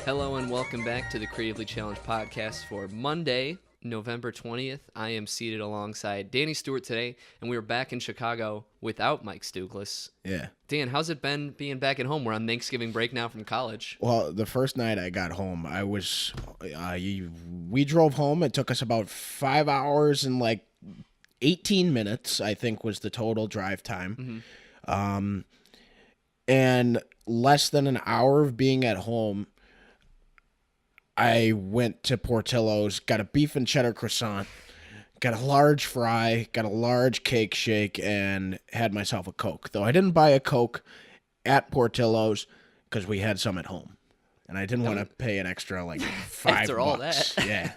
Hello and welcome back to the Creatively Challenged podcast for Monday, November 20th. I am seated alongside Danny Stewart today, and we are back in Chicago without Mike Stuglis. Yeah. Dan, how's it been being back at home? We're on Thanksgiving break now from college. Well, the first night I got home, we drove home. It took us about 5 hours and like 18 minutes, I think was the total drive time. And less than an hour of being at home, I went to Portillo's, got a beef and cheddar croissant, got a large fry, got a large cake shake, and had myself a Coke. Though I didn't buy a Coke at Portillo's because we had some at home. And I didn't want to pay an extra like $5. After all that. Yeah.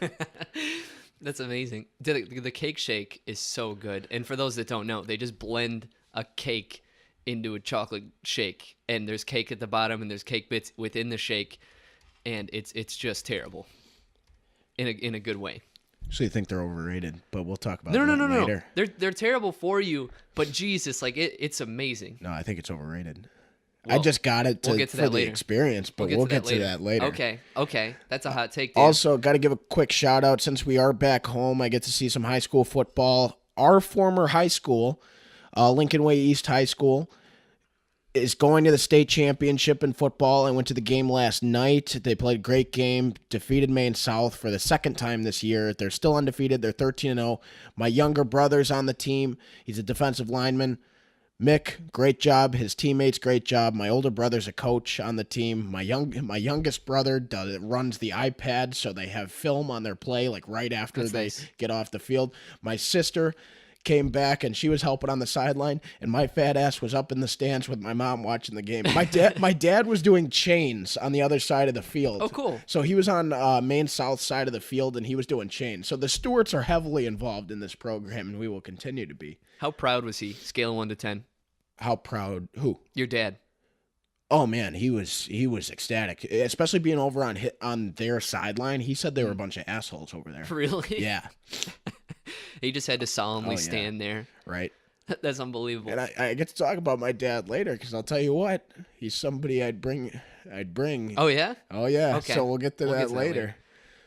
That's amazing. The cake shake is so good. And for those that don't know, they just blend a cake into a chocolate shake. And there's cake at the bottom and there's cake bits within the shake. And it's just terrible in a good way. So you think they're overrated, but we'll talk about No. later. They're terrible for you, but Jesus, like it's amazing. No, I think it's overrated. Well, I just got it we'll get to for that the later. experience, but we'll get to that later. Okay. That's a hot take, Dan. Also, got to give a quick shout out since we are back home. I get to see some high school football. Our former high school, Lincoln Way East High School, is going to the state championship in football. I went to the game last night. They played a great game, defeated Maine South for the second time this year. They're still undefeated. They're 13-0. My younger brother's on the team. He's a defensive lineman. Mick, great job. His teammates, great job. My older brother's a coach on the team. My youngest brother runs the iPad, so they have film on their play like right after they get off the field. My sister came back and she was helping on the sideline, and my fat ass was up in the stands with my mom watching the game. My dad was doing chains on the other side of the field. Oh, cool. So he was on Main South side of the field and he was doing chains. So the Stewarts are heavily involved in this program, and we will continue to be. How proud was he? Scale of 1 to 10. How proud? Who? Your dad. Oh man, he was ecstatic, especially being over on their sideline. He said they were a bunch of assholes over there. Really? Yeah. He just had to solemnly stand there. Right. That's unbelievable. And I get to talk about my dad later because I'll tell you what, he's somebody I'd bring. Oh yeah? Oh yeah. Okay. So we'll get to that later.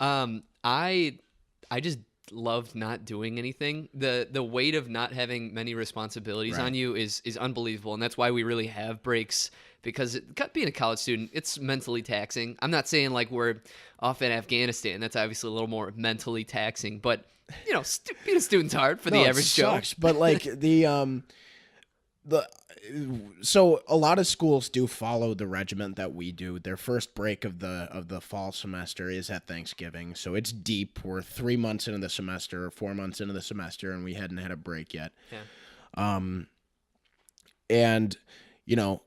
I just loved not doing anything. The weight of not having many responsibilities on you is unbelievable, and that's why we really have breaks, because being a college student, it's mentally taxing. I'm not saying like we're off in Afghanistan. That's obviously a little more mentally taxing, but you know, being a student's hard for the average Joe. But like so a lot of schools do follow the regiment that we do. Their first break of the fall semester is at Thanksgiving, so it's deep. We're 3 months into the semester, or 4 months into the semester, and we hadn't had a break yet. Yeah. And you know,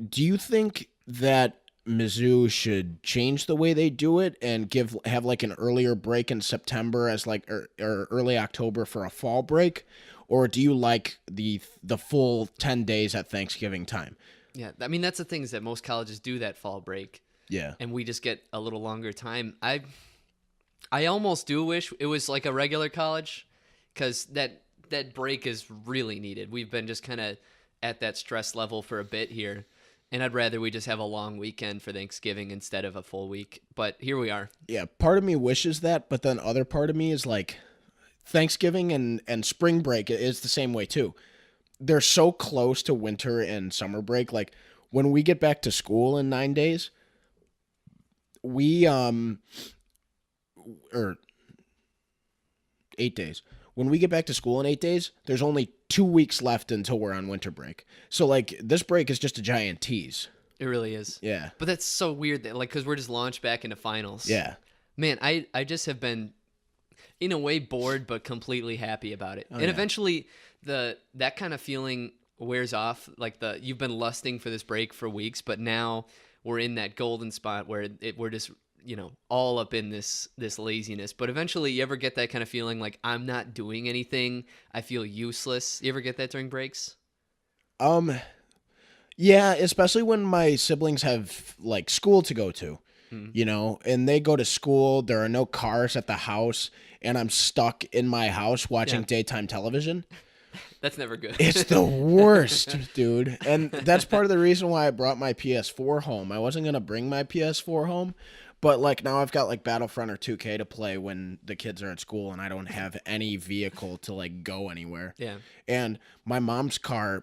do you think that Mizzou should change the way they do it and have like an earlier break in September as like or early October for a fall break? Or do you like the full 10 days at Thanksgiving time? Yeah, I mean, that's the thing, is that most colleges do that fall break. Yeah. And we just get a little longer time. I almost do wish it was like a regular college, because that break is really needed. We've been just kind of at that stress level for a bit here, and I'd rather we just have a long weekend for Thanksgiving instead of a full week. But here we are. Yeah, part of me wishes that, but then other part of me is like, Thanksgiving and spring break is the same way too. They're so close to winter and summer break. Like when we get back to school in 9 days, or 8 days. When we get back to school in 8 days, there's only 2 weeks left until we're on winter break. So like this break is just a giant tease. It really is. Yeah. But that's so weird that, like, because we're just launched back into finals. Yeah. Man, I just have been, in a way, bored but completely happy about it. Eventually that kind of feeling wears off. Like you've been lusting for this break for weeks, but now we're in that golden spot where we're just, you know, all up in this laziness. But eventually you ever get that kind of feeling like I'm not doing anything, I feel useless? You ever get that during breaks? Yeah, especially when my siblings have like school to go to. You know, and they go to school, there are no cars at the house, and I'm stuck in my house watching daytime television. That's never good. It's the worst, dude. And that's part of the reason why I brought my PS4 home. I wasn't going to bring my PS4 home, But like now I've got like Battlefront or 2K to play when the kids are at school and I don't have any vehicle to like go anywhere. Yeah. And my mom's car,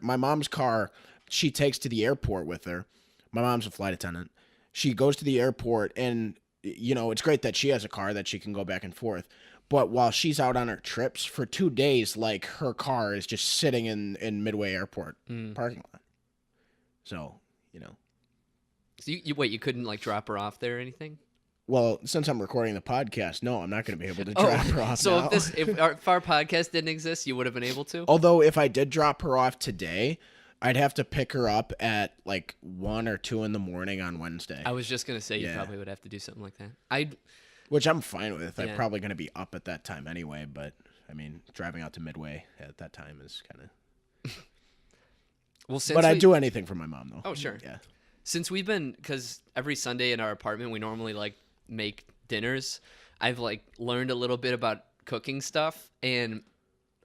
she takes to the airport with her. My mom's a flight attendant. She goes to the airport and, you know, it's great that she has a car that she can go back and forth. But while she's out on her trips for 2 days, like her car is just sitting in Midway Airport parking lot. So, you know. So you couldn't like drop her off there or anything? Well, since I'm recording the podcast, no, I'm not going to be able to drop her off so now. if our podcast didn't exist, you would have been able to? Although if I did drop her off today, I'd have to pick her up at like 1 or 2 in the morning on Wednesday. I was just going to say you probably would have to do something like that. Which I'm fine with. Yeah. I'm probably going to be up at that time anyway, but I mean, driving out to Midway at that time is kind of... Well, but I'd do anything for my mom, though. Oh, sure. Yeah. Since we've been, because every Sunday in our apartment, we normally like make dinners. I've like learned a little bit about cooking stuff, and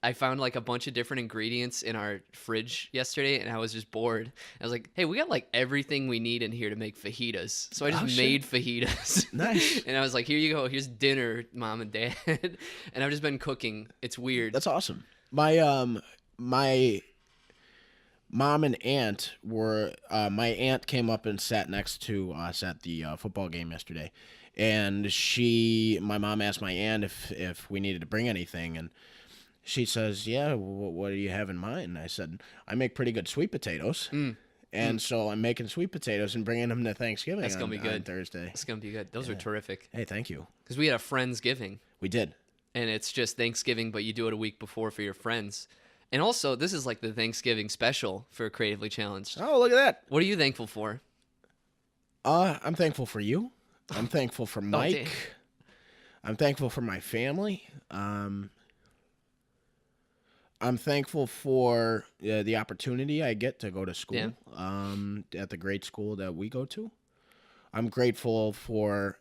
I found like a bunch of different ingredients in our fridge yesterday, and I was just bored. I was like, hey, we got like everything we need in here to make fajitas. So I just made fajitas. Nice. And I was like, here you go. Here's dinner, Mom and Dad. And I've just been cooking. It's weird. That's awesome. My mom and aunt were my aunt came up and sat next to us at the football game yesterday, and my mom asked my aunt if we needed to bring anything, and she says, yeah, what do you have in mind? I said, I make pretty good sweet potatoes, and so I'm making sweet potatoes and bringing them to Thanksgiving. That's gonna be good on Thursday. It's gonna be good. Those are terrific. Hey, thank you. Because we had a Friendsgiving, We did. and it's just Thanksgiving, but you do it a week before for your friends. And also, this is like the Thanksgiving special for Creatively Challenged. Oh, look at that. What are you thankful for? I'm thankful for you. I'm thankful for damn. Mike. I'm thankful for my family. I'm thankful for the opportunity I get to go to school at the great school that we go to. I'm grateful for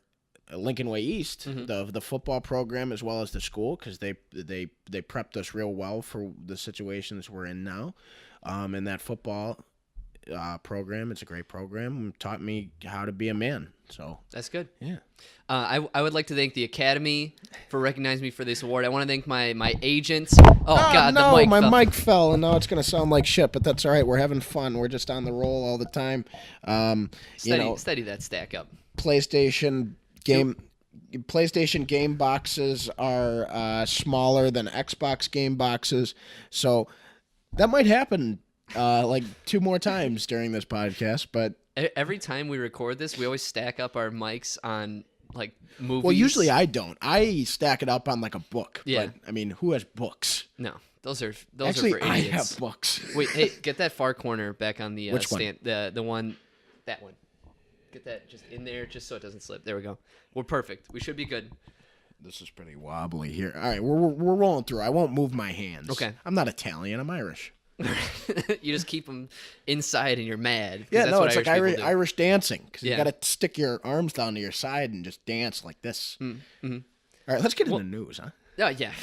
Lincoln Way East, the football program, as well as the school, because they prepped us real well for the situations we're in now. And that football program, it's a great program, taught me how to be a man. So That's good. yeah. I would like to thank the Academy for recognizing me for this award. I want to thank my agents. Oh, God, no, the mic my fell. mic fell, and now it's going to sound like shit, but that's all right. We're having fun. We're just on the roll all the time. Steady that stack up. PlayStation game boxes are smaller than Xbox game boxes, so that might happen like 2 more times during this podcast. But Every time we record this, we always stack up our mics on like movies. well, usually I don't. I stack it up on like a book. Yeah. But I mean, who has books? No, those are Actually, for I idiots. have books. Wait, hey, get that far corner back on the Which one? stand. The one, that one. Get that just in there, just so it doesn't slip. There we go. We're perfect. We should be good. This is pretty wobbly here. All right, we're rolling through. I won't move my hands. Okay. I'm not Italian. I'm Irish. You just keep them inside and you're mad. 'Cause Yeah, that's no, what it's like Irish people do. Irish dancing, because Yeah. you got to stick your arms down to your side and just dance like this. Mm-hmm. All right, let's get into news, huh? Oh, yeah.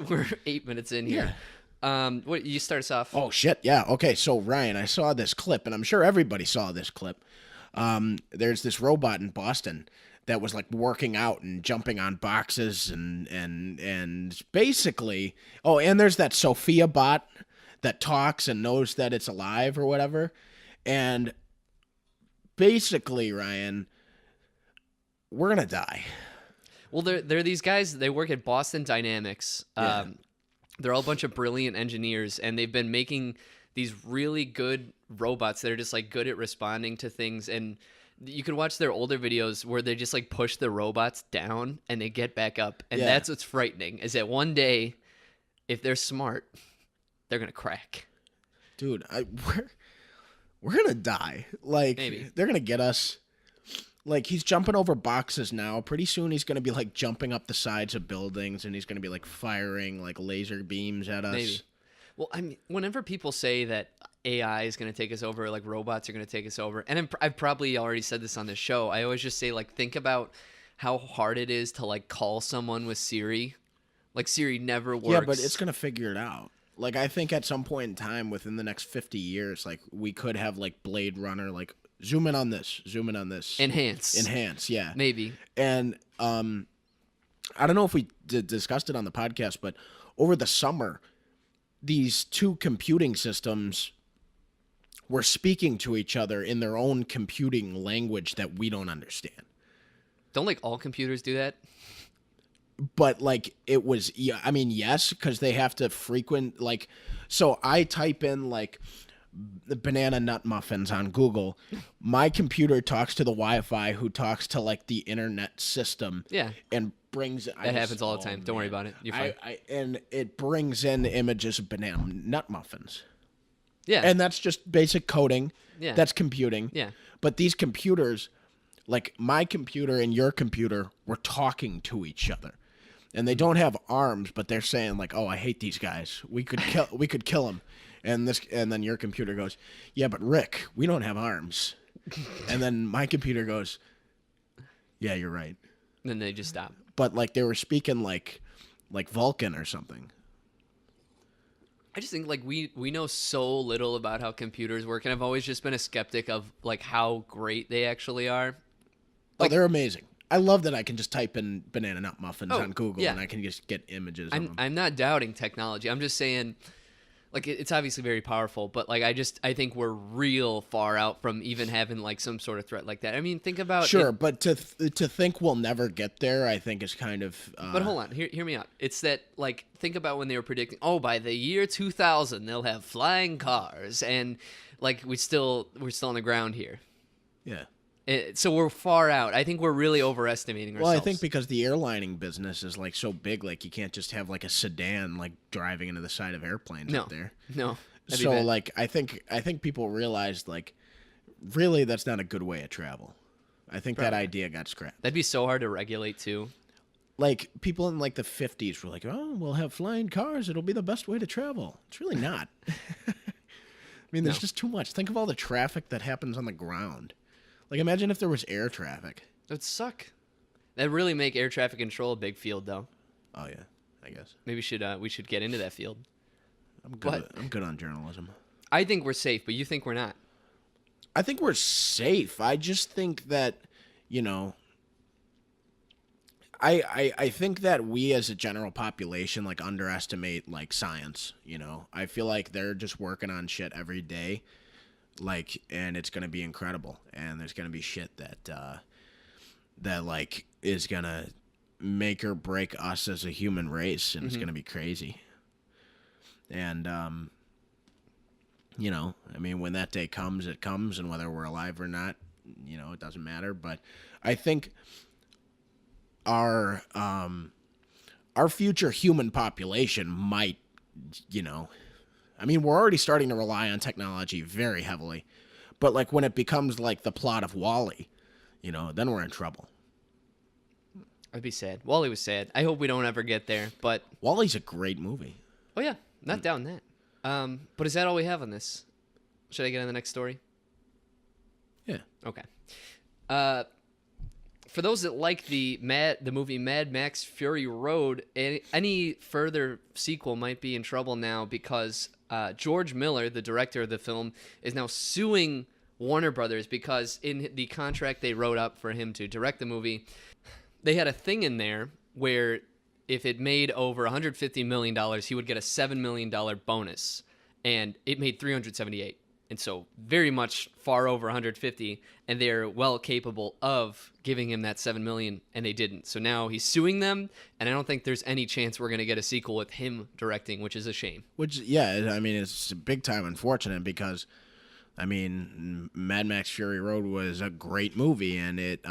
We're 8 minutes in here. What you start us off? Oh shit, yeah. Okay, so Ryan, I saw this clip, and I'm sure everybody saw this clip. There's this robot in Boston that was like working out and jumping on boxes and basically. Oh, and there's that Sophia bot that talks and knows that it's alive or whatever. And basically, Ryan, we're gonna die. Well, they're these guys. They work at Boston Dynamics. Yeah. They're all a bunch of brilliant engineers, and they've been making these really good robots that are just like good at responding to things. And you can watch their older videos where they just like push the robots down and they get back up. And Yeah. that's what's frightening, is that one day, if they're smart, they're gonna crack. Dude, we're gonna die. Like, Maybe. they're gonna get us. Like, he's jumping over boxes now. Pretty soon he's gonna be like jumping up the sides of buildings, and he's gonna be like firing like laser beams at us. Maybe. Well, I mean, whenever people say that AI is going to take us over, like robots are going to take us over, and I've probably already said this on the show, I always just say, like, think about how hard it is to, like, call someone with Siri. Like, Siri never works. Yeah, but it's gonna figure it out. Like, I think at some point in time within the next 50 years, like, we could have like Blade Runner, like Zoom in on this. Zoom in on this. Enhance. Yeah. Maybe. And I don't know if we discussed it on the podcast, but over the summer, these two computing systems were speaking to each other in their own computing language that we don't understand. Don't like all computers do that? But like it was, yeah, I mean, yes, because they have to frequent, like, so I type in like the banana nut muffins on Google. My computer talks to the Wi-Fi, who talks to like the internet system. Yeah. And brings that happens all the time. Don't worry about it. You're fine. And it brings in images of banana nut muffins. Yeah. And that's just basic coding. Yeah. That's computing. Yeah. But these computers, like my computer and your computer, were talking to each other. And they don't have arms, but they're saying like, "Oh, I hate these guys. We could kill them." And then your computer goes, "Yeah, but Rick, we don't have arms." And then my computer goes, "Yeah, you're right." And then they just stop. But like they were speaking like Vulcan or something. I just think like we know so little about how computers work, and I've always just been a skeptic of like how great they actually are. Like, they're amazing. I love that I can just type in banana nut muffins on Google, yeah. and I can just get images of them. I'm not doubting technology. I'm just saying, like, it's obviously very powerful, but like I think we're real far out from even having like some sort of threat like that. I mean, think about sure, but to think we'll never get there, I think is kind of. But hold on, hear me out. It's that like think about when they were predicting, oh, by the year 2000 they'll have flying cars, and like we're still on the ground here. Yeah. So we're far out. I think we're really overestimating ourselves. Well, I think because the airlining business is like so big, like you can't just have like a sedan like driving into the side of airplanes up there. No. So like I think people realized like really that's not a good way of travel. I think that idea got scrapped. That'd be so hard to regulate too. Like people in like the 50s were like, "Oh, we'll have flying cars. It'll be the best way to travel." It's really not. I mean, there's just too much. Think of all the traffic that happens on the ground. Like, imagine if there was air traffic. It would suck. That'd really make air traffic control a big field, though. Oh yeah, I guess. Maybe we should get into that field. I'm good on journalism. I think we're safe, but you think we're not. I think we're safe. I just think that, you know, I think that we as a general population like underestimate like science, you know. I feel like they're just working on shit every day. Like, and it's gonna be incredible, and there's gonna be shit that like is gonna make or break us as a human race, and it's gonna be crazy. And you know, I mean, when that day comes, it comes, and whether we're alive or not, you know, it doesn't matter. But I think our future human population might, you know. I mean, we're already starting to rely on technology very heavily, but like when it becomes like the plot of WALL-E, you know, then we're in trouble. I'd be sad. WALL-E was sad. I hope we don't ever get there, but WALL-E's a great movie. Oh yeah, not down that. But is that all we have on this? Should I get on the next story? Yeah. Okay. For those that like the movie Mad Max Fury Road, any further sequel might be in trouble now because George Miller, the director of the film, is now suing Warner Brothers because in the contract they wrote up for him to direct the movie, they had a thing in there where if it made over $150 million, he would get a $7 million bonus, and it made 378. And so very much far over 150, and they're well capable of giving him that $7 million, and they didn't. So now he's suing them, and I don't think there's any chance we're going to get a sequel with him directing, which is a shame. Which, yeah, I mean, it's big time unfortunate because, I mean, Mad Max Fury Road was a great movie, and it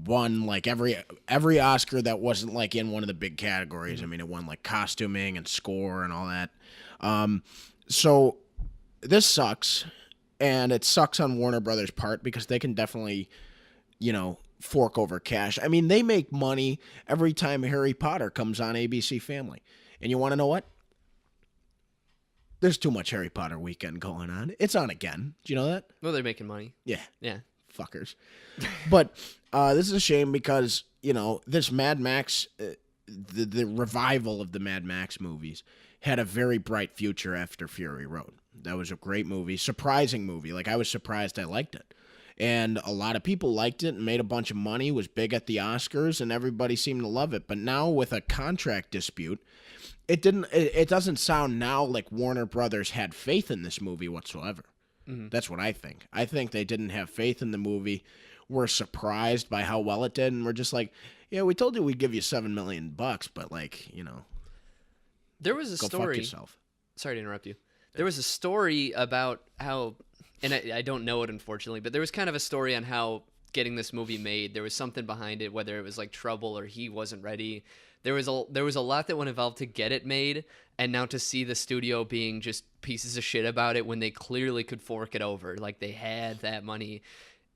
won like every Oscar that wasn't like in one of the big categories. I mean, it won like costuming and score and all that. So this sucks, and it sucks on Warner Brothers' part because they can definitely, you know, fork over cash. I mean, they make money every time Harry Potter comes on ABC Family. And you want to know what? There's too much Harry Potter weekend going on. It's on again. Do you know that? Well, they're making money. Yeah. Yeah. Fuckers. But this is a shame because, you know, this Mad Max, the revival of the Mad Max movies had a very bright future after Fury Road. That was a great movie, surprising movie. Like, I was surprised I liked it. And a lot of people liked it and made a bunch of money, was big at the Oscars, and everybody seemed to love it. But now with a contract dispute, it doesn't sound now like Warner Brothers had faith in this movie whatsoever. Mm-hmm. That's what I think. I think they didn't have faith in the movie. We're surprised by how well it did, and we're just like, yeah, we told you we'd give you $7 million, but like, there was a go story. Fuck yourself. Sorry to interrupt you. There was a story about how, and I don't know it unfortunately, but there was kind of a story on how getting this movie made. There was something behind it, whether it was like trouble or he wasn't ready. There was a lot that went involved to get it made, and now to see the studio being just pieces of shit about it when they clearly could fork it over, like they had that money.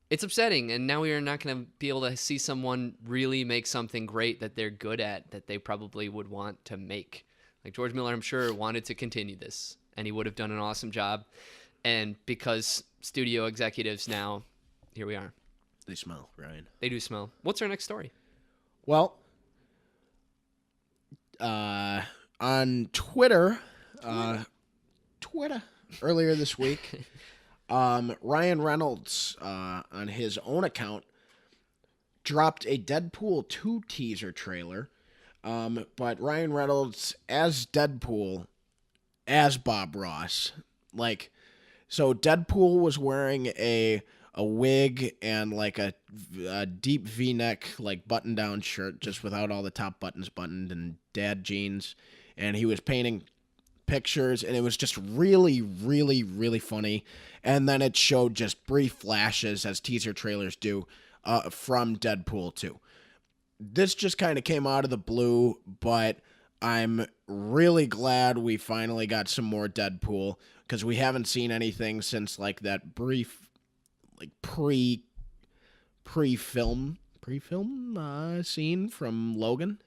It's upsetting, and now we are not going to be able to see someone really make something great that they're good at, that they probably would want to make. Like George Miller, I'm sure, wanted to continue this, and he would have done an awesome job. And because studio executives now, here we are. They smell, Ryan. They do smell. What's our next story? Well, on Twitter, earlier this week, Ryan Reynolds, on his own account, dropped a Deadpool 2 teaser trailer. But Ryan Reynolds as Deadpool, as Bob Ross. Like, so Deadpool was wearing a wig and like a deep V-neck, like button-down shirt, just without all the top buttons buttoned, and dad jeans. And he was painting pictures, and it was just really, really, really funny. And then it showed just brief flashes, as teaser trailers do, from Deadpool 2. This just kind of came out of the blue, but I'm really glad we finally got some more Deadpool, because we haven't seen anything since like that brief, like pre-film scene from Logan,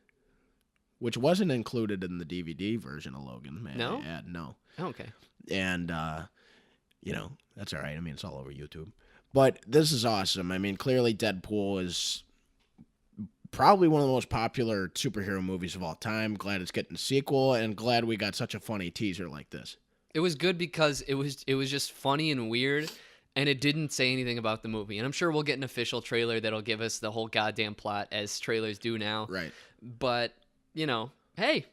which wasn't included in the DVD version of Logan. No? No. Oh, okay. And that's all right. I mean, it's all over YouTube. But this is awesome. I mean, clearly Deadpool is probably one of the most popular superhero movies of all time. Glad it's getting a sequel, and glad we got such a funny teaser like this. It was good because it was just funny and weird, and it didn't say anything about the movie. And I'm sure we'll get an official trailer that'll give us the whole goddamn plot, as trailers do now. Right. But, hey,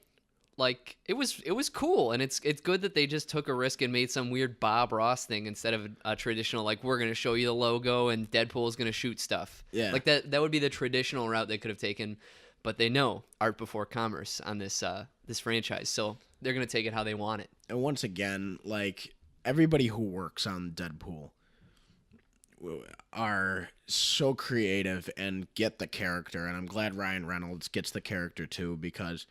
like, it was cool, and it's good that they just took a risk and made some weird Bob Ross thing instead of a traditional, like, we're going to show you the logo and Deadpool's going to shoot stuff. Yeah. Like, that would be the traditional route they could have taken, but they know art before commerce on this franchise, so they're going to take it how they want it. And once again, like, everybody who works on Deadpool are so creative and get the character, and I'm glad Ryan Reynolds gets the character too, because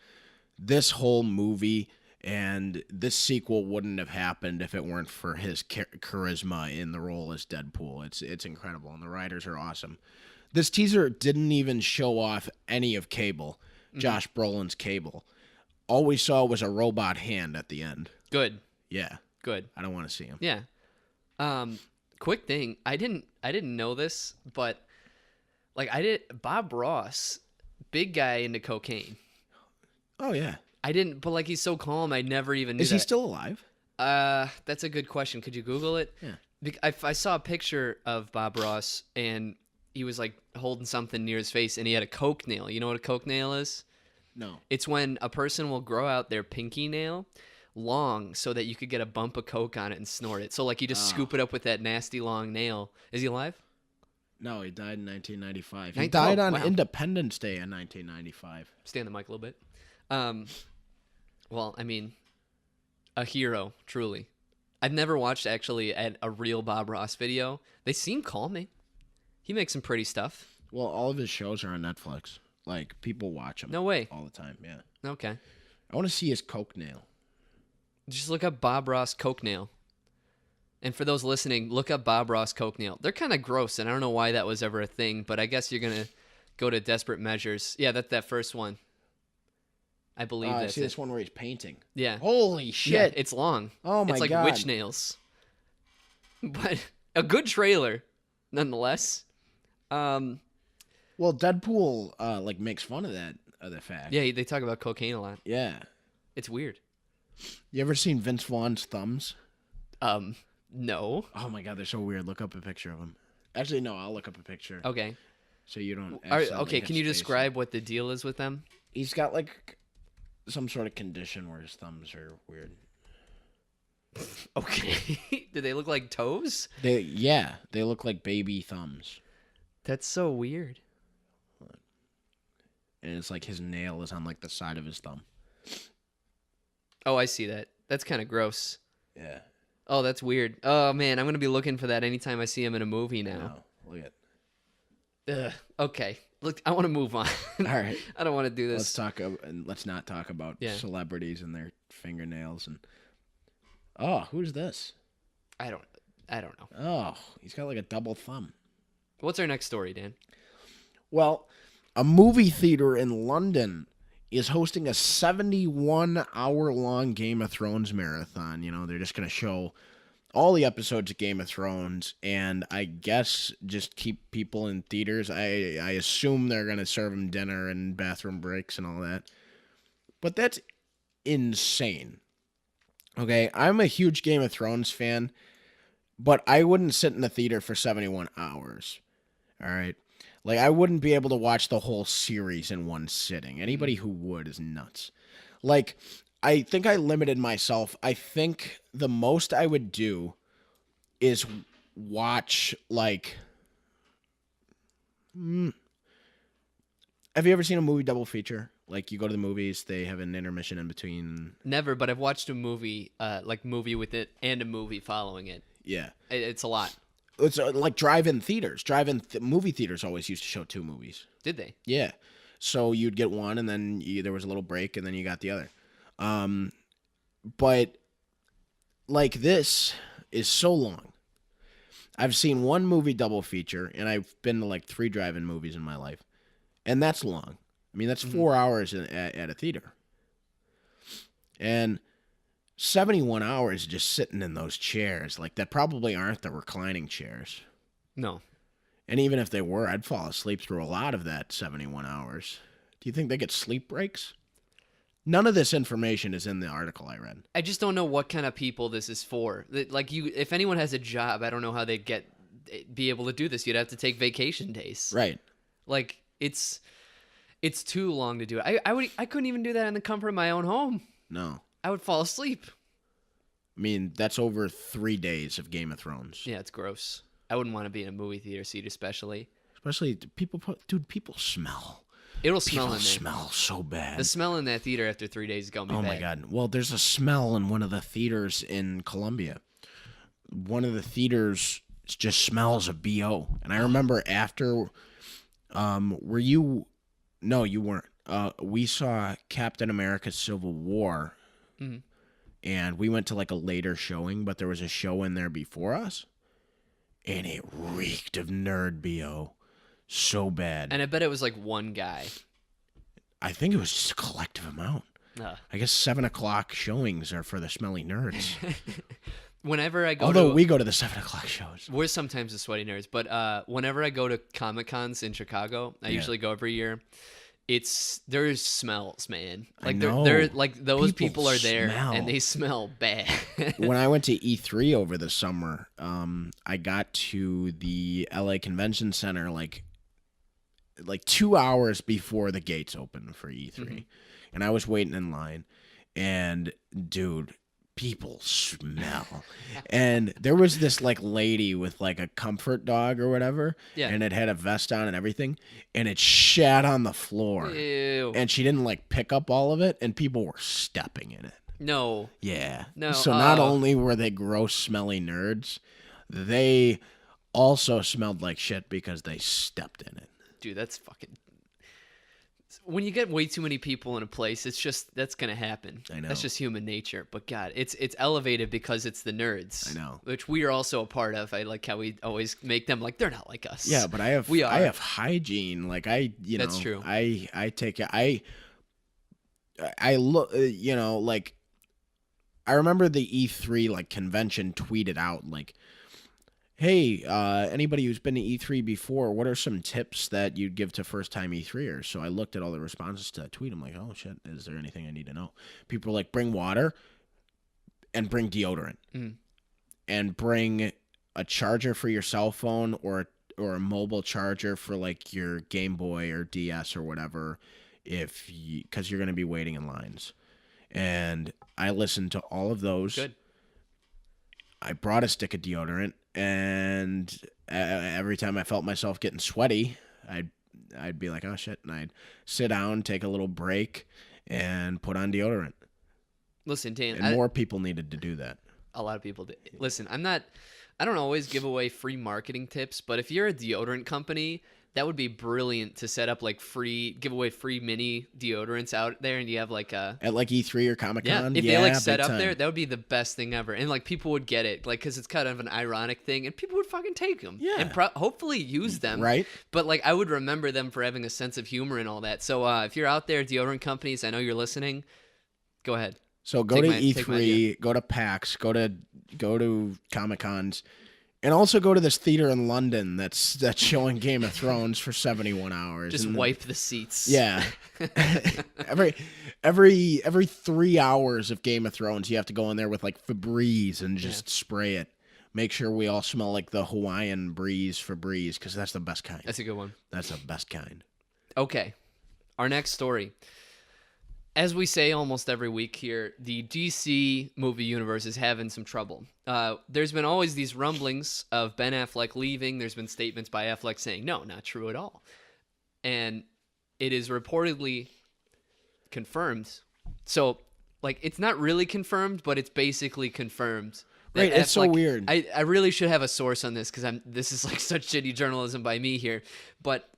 this whole movie and this sequel wouldn't have happened if it weren't for his charisma in the role as Deadpool. It's incredible, and the writers are awesome. This teaser didn't even show off any of Cable, Josh Brolin's Cable. All we saw was a robot hand at the end. Good. Yeah. Good. I don't want to see him. Yeah. Quick thing. I didn't know this, but like Bob Ross, big guy into cocaine. Oh yeah. I didn't, but like he's so calm. I never even knew Is he still alive? That's a good question. Could you Google it? Yeah. I saw a picture of Bob Ross, and he was like holding something near his face, and he had a coke nail. You know what a coke nail is? No. It's when a person will grow out their pinky nail long so that you could get a bump of coke on it and snort it. So like you just scoop it up with that nasty long nail. Is he alive? No, he died in 1995. He died on Independence Day in 1995. Stay on the mic a little bit. Well, I mean, a hero, truly. I've never watched actually a real Bob Ross video. They seem calming. He makes some pretty stuff. Well, all of his shows are on Netflix. Like, people watch them. No way. All the time, yeah. Okay. I want to see his coke nail. Just look up Bob Ross coke nail. And for those listening, look up Bob Ross coke nail. They're kind of gross, and I don't know why that was ever a thing, but I guess you're going to go to desperate measures. Yeah, that's that first one. I believe that's see this one where he's painting. Yeah. Holy shit. Yeah, it's long. Oh my God. It's like witch nails. But a good trailer, nonetheless. Well, Deadpool like makes fun of the fact. Yeah, they talk about cocaine a lot. Yeah. It's weird. You ever seen Vince Vaughn's thumbs? No. Oh my god, they're so weird. Look up a picture of them. Actually, no, I'll look up a picture Okay. so you don't. Okay, can you describe what the deal is with them? He's got like some sort of condition where his thumbs are weird. Okay. Do they look like toes? They look like baby thumbs. That's so weird. And it's like his nail is on like the side of his thumb. Oh, I see that. That's kind of gross. Yeah. Oh, that's weird. Oh man, I'm gonna be looking for that anytime I see him in a movie now. No, look at. Ugh. Okay. Look, I want to move on. All right. I don't want to do this. Let's not talk about celebrities and their fingernails and. Oh, who's this? I don't know. Oh, he's got like a double thumb. What's our next story, Dan? Well, a movie theater in London is hosting a 71-hour-long Game of Thrones marathon. You know, they're just going to show all the episodes of Game of Thrones and I guess just keep people in theaters. I assume they're going to serve them dinner and bathroom breaks and all that. But that's insane. Okay, I'm a huge Game of Thrones fan, but I wouldn't sit in the theater for 71 hours. All right? Like, I wouldn't be able to watch the whole series in one sitting. Anybody who would is nuts. Like, I think I limited myself. I think the most I would do is watch, like... Have you ever seen a movie double feature? Like, you go to the movies, they have an intermission in between. Never, but I've watched a movie, movie with it and a movie following it. Yeah. It's a lot. It's like drive-in theaters. Movie theaters always used to show two movies. Did they? Yeah. So you'd get one, and then there was a little break, and then you got the other. But, like, this is so long. I've seen one movie double feature, and I've been to, like, 3 drive-in movies in my life. And that's long. I mean, that's 4 hours at a theater. And 71 hours just sitting in those chairs, like, that probably aren't the reclining chairs. No. And even if they were, I'd fall asleep through a lot of that 71 hours. Do you think they get sleep breaks? None of this information is in the article I read. I just don't know what kind of people this is for. Like, if anyone has a job, I don't know how they'd be able to do this. You'd have to take vacation days. Right. Like, it's too long to do it. I couldn't even do that in the comfort of my own home. No. I would fall asleep. I mean, that's over 3 days of Game of Thrones. Yeah, it's gross. I wouldn't want to be in a movie theater seat, especially. Especially people smell. It'll smell in People there. smell so bad. The smell in that theater after 3 days is going to be bad. Oh my god. Well, there's a smell in one of the theaters in Columbia. One of the theaters just smells of BO. And I remember after were you No, you weren't. We saw Captain America Civil War. Mm-hmm. And we went to like a later showing, but there was a show in there before us. And it reeked of nerd BO so bad. And I bet it was like one guy. I think it was just a collective amount. I guess 7 o'clock showings are for the smelly nerds. Whenever I go Although we go to the 7 o'clock shows. We're sometimes the sweaty nerds, but whenever I go to Comic-Cons in Chicago, I usually go every year. There's smells, man. Like they're like those people are there and they smell bad. When I went to E3 over the summer, I got to the LA Convention Center like 2 hours before the gates opened for E3. And I was waiting in line, and dude, people smell. And there was this like lady with like a comfort dog or whatever, and it had a vest on and everything, and it shat on the floor. Ew. And she didn't like pick up all of it, and people were stepping in it. No. Yeah. No. So not only were they gross, smelly nerds, they also smelled like shit because they stepped in it. Dude, that's fucking... When you get way too many people in a place, that's gonna happen. I know. That's just human nature. But God, it's elevated because it's the nerds. I know. Which we are also a part of. I like how we always make them like they're not like us. Yeah, but I have hygiene. Like That's true. I take it. I look. Like I remember the E3 like convention tweeted out like, hey, anybody who's been to E3 before, what are some tips that you'd give to first-time E3ers? So I looked at all the responses to that tweet. I'm like, oh, shit, is there anything I need to know? People were like, bring water and bring deodorant. and bring a charger for your cell phone or a mobile charger for like your Game Boy or DS or whatever, because you're going to be waiting in lines. And I listened to all of those. Good. I brought a stick of deodorant, and every time I felt myself getting sweaty, I'd be like, oh shit, and I'd sit down, take a little break, and put on deodorant. Listen, Dan, and more people needed to do that. A lot of people did. Listen, I don't always give away free marketing tips, but if you're a deodorant company, that would be brilliant to set up like give away free mini deodorants out there, and you have like at like E3 or Comic-Con. Yeah, if they like set up there, that would be the best thing ever, and like people would get it, like because it's kind of an ironic thing, and people would fucking take them, and hopefully use them, right? But like I would remember them for having a sense of humor and all that. So if you're out there, deodorant companies, I know you're listening. Go ahead. So go to E3, go to PAX, go to Comic-Cons. And also go to this theater in London that's showing Game of Thrones for 71 hours. Just wipe the seats. Yeah. every 3 hours of Game of Thrones, you have to go in there with like Febreze and just spray it. Make sure we all smell like the Hawaiian breeze Febreze, because that's the best kind. That's a good one. That's the best kind. Okay. Our next story. As we say almost every week here, the DC movie universe is having some trouble. There's been always these rumblings of Ben Affleck leaving. There's been statements by Affleck saying, no, not true at all. And it is reportedly confirmed. So, like, it's not really confirmed, but it's basically confirmed. Right, it's so weird. I really should have a source on this, because this is like such shitty journalism by me here. But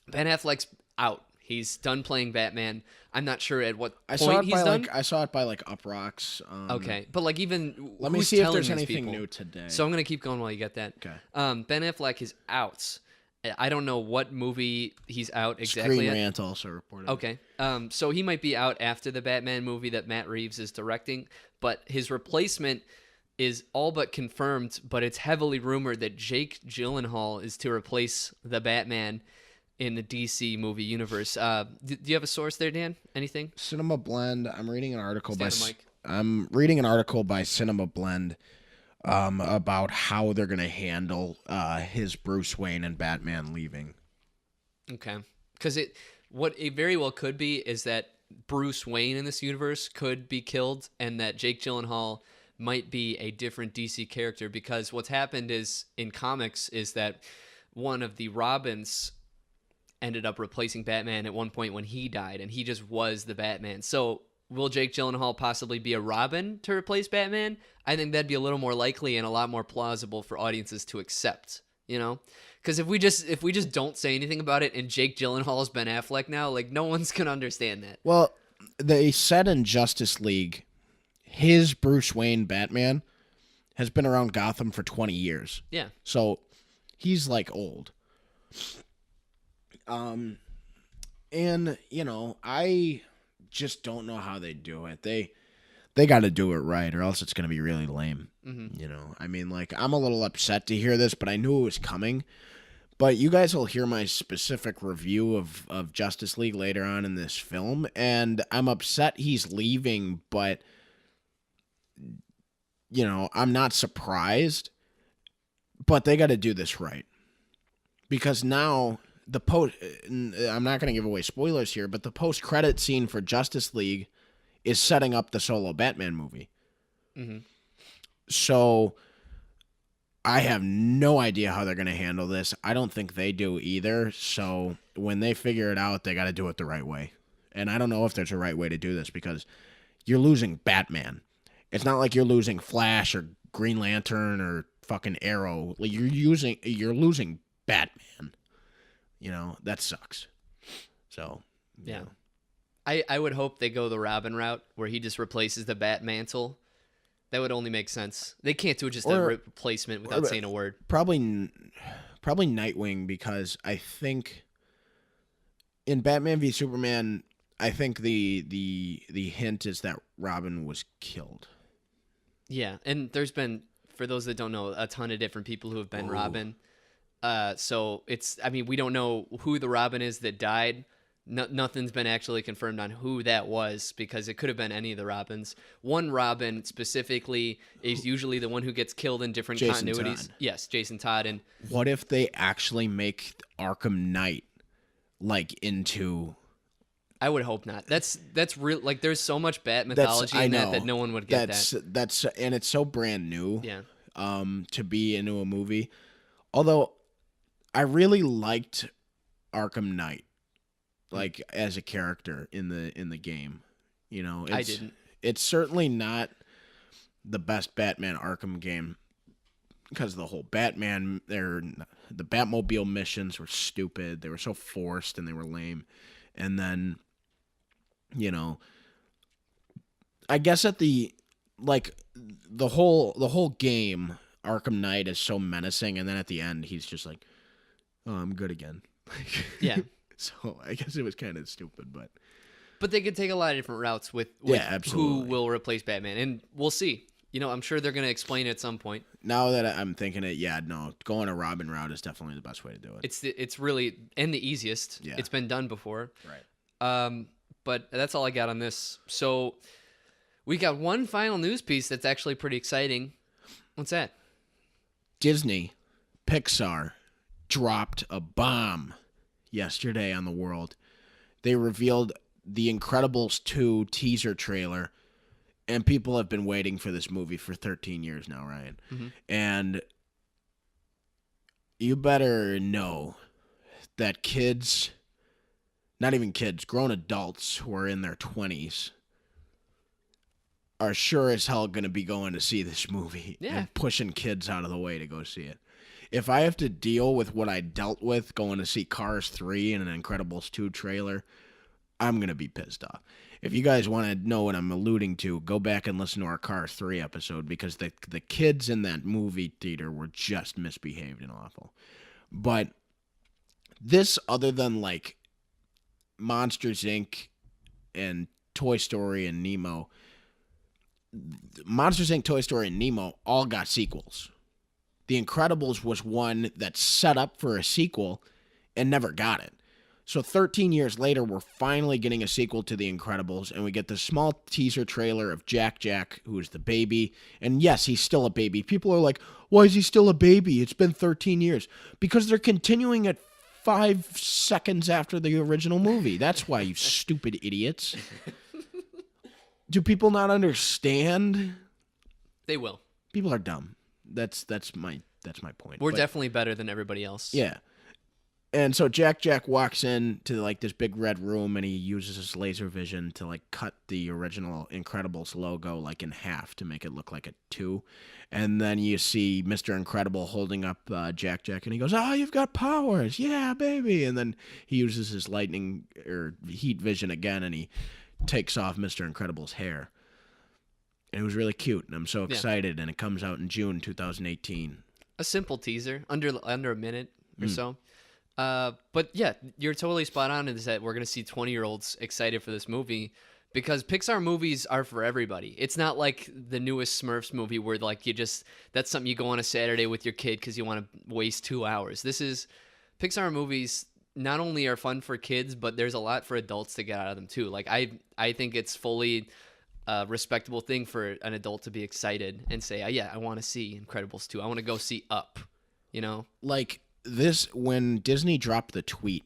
Ben Affleck's out. He's done playing Batman. I'm not sure at what point he's done. I saw it by like Uproxx. Okay, but like even let me see if there's anything new today. So I'm gonna keep going while you get that. Okay. Ben Affleck is out. I don't know what movie he's out exactly. Screen Rant also reported. Okay. So he might be out after the Batman movie that Matt Reeves is directing, but his replacement is all but confirmed. But it's heavily rumored that Jake Gyllenhaal is to replace the Batman in the DC movie universe. Do you have a source there, Dan? Anything? Cinema Blend. I'm reading an article by Cinema Blend about how they're going to handle his Bruce Wayne and Batman leaving. Okay. Because what it very well could be is that Bruce Wayne in this universe could be killed, and that Jake Gyllenhaal might be a different DC character, because what's happened is in comics is that one of the Robins ended up replacing Batman at one point when he died, and he just was the Batman. So will Jake Gyllenhaal possibly be a Robin to replace Batman? I think that'd be a little more likely and a lot more plausible for audiences to accept, you know? Because if we just don't say anything about it and Jake Gyllenhaal is Ben Affleck now, like no one's going to understand that. Well, they said in Justice League, his Bruce Wayne Batman has been around Gotham for 20 years. Yeah. So he's like old. And you know, I just don't know how they do it. They got to do it right, or else it's going to be really lame. Mm-hmm. You know, I mean, like, I'm a little upset to hear this, but I knew it was coming. But you guys will hear my specific review of Justice League later on in this film, and I'm upset he's leaving, but you know, I'm not surprised. But they got to do this right, because now I'm not going to give away spoilers here, but the post-credit scene for Justice League is setting up the solo Batman movie. Mm-hmm. So I have no idea how they're going to handle this. I don't think they do either. So when they figure it out, they got to do it the right way. And I don't know if there's a right way to do this, because you're losing Batman. It's not like you're losing Flash or Green Lantern or fucking Arrow. Like you're losing Batman. You know, that sucks. So, yeah. Know. I would hope they go the Robin route, where he just replaces the Bat mantle. That would only make sense. They can't do just a replacement without saying a word. Probably Nightwing, because I think in Batman v Superman, I think the hint is that Robin was killed. Yeah, and there's been, for those that don't know, a ton of different people who have been Robin. So we don't know who the Robin is that died. Nothing's been actually confirmed on who that was because it could have been any of the Robins. One Robin specifically is usually the one who gets killed in different Jason continuities. Todd. Yes, Jason Todd. And What if they actually make Arkham Knight like into? I would hope not. That's real. Like, there's so much Bat mythology in that no one would get that. That's and it's so brand new. Yeah. To be into a movie, although I really liked Arkham Knight, like as a character in the game. You know, I didn't. It's certainly not the best Batman Arkham game because the whole Batman, the Batmobile missions were stupid. They were so forced and they were lame. And then, you know, I guess at the whole game, Arkham Knight is so menacing, and then at the end he's just like, "Oh, I'm good again." Yeah. So I guess it was kind of stupid, but they could take a lot of different routes with who will replace Batman, and we'll see. You know, I'm sure they're going to explain it at some point. Now that I'm thinking it, going a Robin route is definitely the best way to do it. It's really and the easiest. Yeah. It's been done before. Right. But that's all I got on this. So we got one final news piece that's actually pretty exciting. What's that? Disney, Pixar, dropped a bomb yesterday on the world. They revealed the Incredibles 2 teaser trailer, and people have been waiting for this movie for 13 years now, Ryan. Mm-hmm. And you better know that kids, not even kids, grown adults who are in their 20s are sure as hell going to be going to see this movie and pushing kids out of the way to go see it. If I have to deal with what I dealt with going to see Cars 3 and an Incredibles 2 trailer, I'm going to be pissed off. If you guys want to know what I'm alluding to, go back and listen to our Cars 3 episode because the kids in that movie theater were just misbehaved and awful. But this, other than like Monsters, Inc. and Toy Story and Nemo, Monsters, Inc., Toy Story, and Nemo all got sequels. The Incredibles was one that set up for a sequel and never got it. So 13 years later, we're finally getting a sequel to The Incredibles, and we get this small teaser trailer of Jack, who is the baby. And yes, he's still a baby. People are like, why is he still a baby? It's been 13 years. Because they're continuing it 5 seconds after the original movie. That's why, you stupid idiots. Do people not understand? They will. People are dumb. That's my point. We're definitely better than everybody else. Yeah. And so Jack walks in to like this big red room, and he uses his laser vision to like cut the original Incredibles logo like in half to make it look like a 2. And then you see Mr. Incredible holding up Jack, and he goes, "Oh, you've got powers, yeah, baby!" And then he uses his lightning or heat vision again, and he takes off Mr. Incredible's hair. And it was really cute, and I'm so excited. And it comes out in June 2018. A simple teaser, under a minute or so. But yeah, you're totally spot on in that we're going to see 20-year-olds excited for this movie because Pixar movies are for everybody. It's not like the newest Smurfs movie where like that's something you go on a Saturday with your kid because you want to waste 2 hours. Pixar movies not only are fun for kids, but there's a lot for adults to get out of them too. Like I think it's fully a respectable thing for an adult to be excited and say, I want to see Incredibles 2. I want to go see Up, you know? Like this, when Disney dropped the tweet,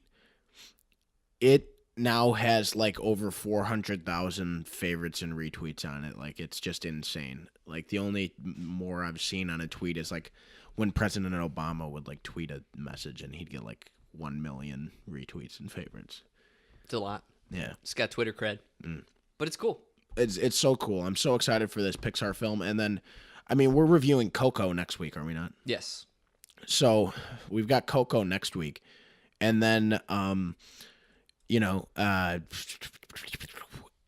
it now has like over 400,000 favorites and retweets on it. Like, it's just insane. Like, the only more I've seen on a tweet is like when President Obama would like tweet a message and he'd get like 1 million retweets and favorites. It's a lot. Yeah. It's got Twitter cred. But it's cool. It's so cool. I'm so excited for this Pixar film. And then, I mean, we're reviewing Coco next week, are we not? Yes. So we've got Coco next week. And then,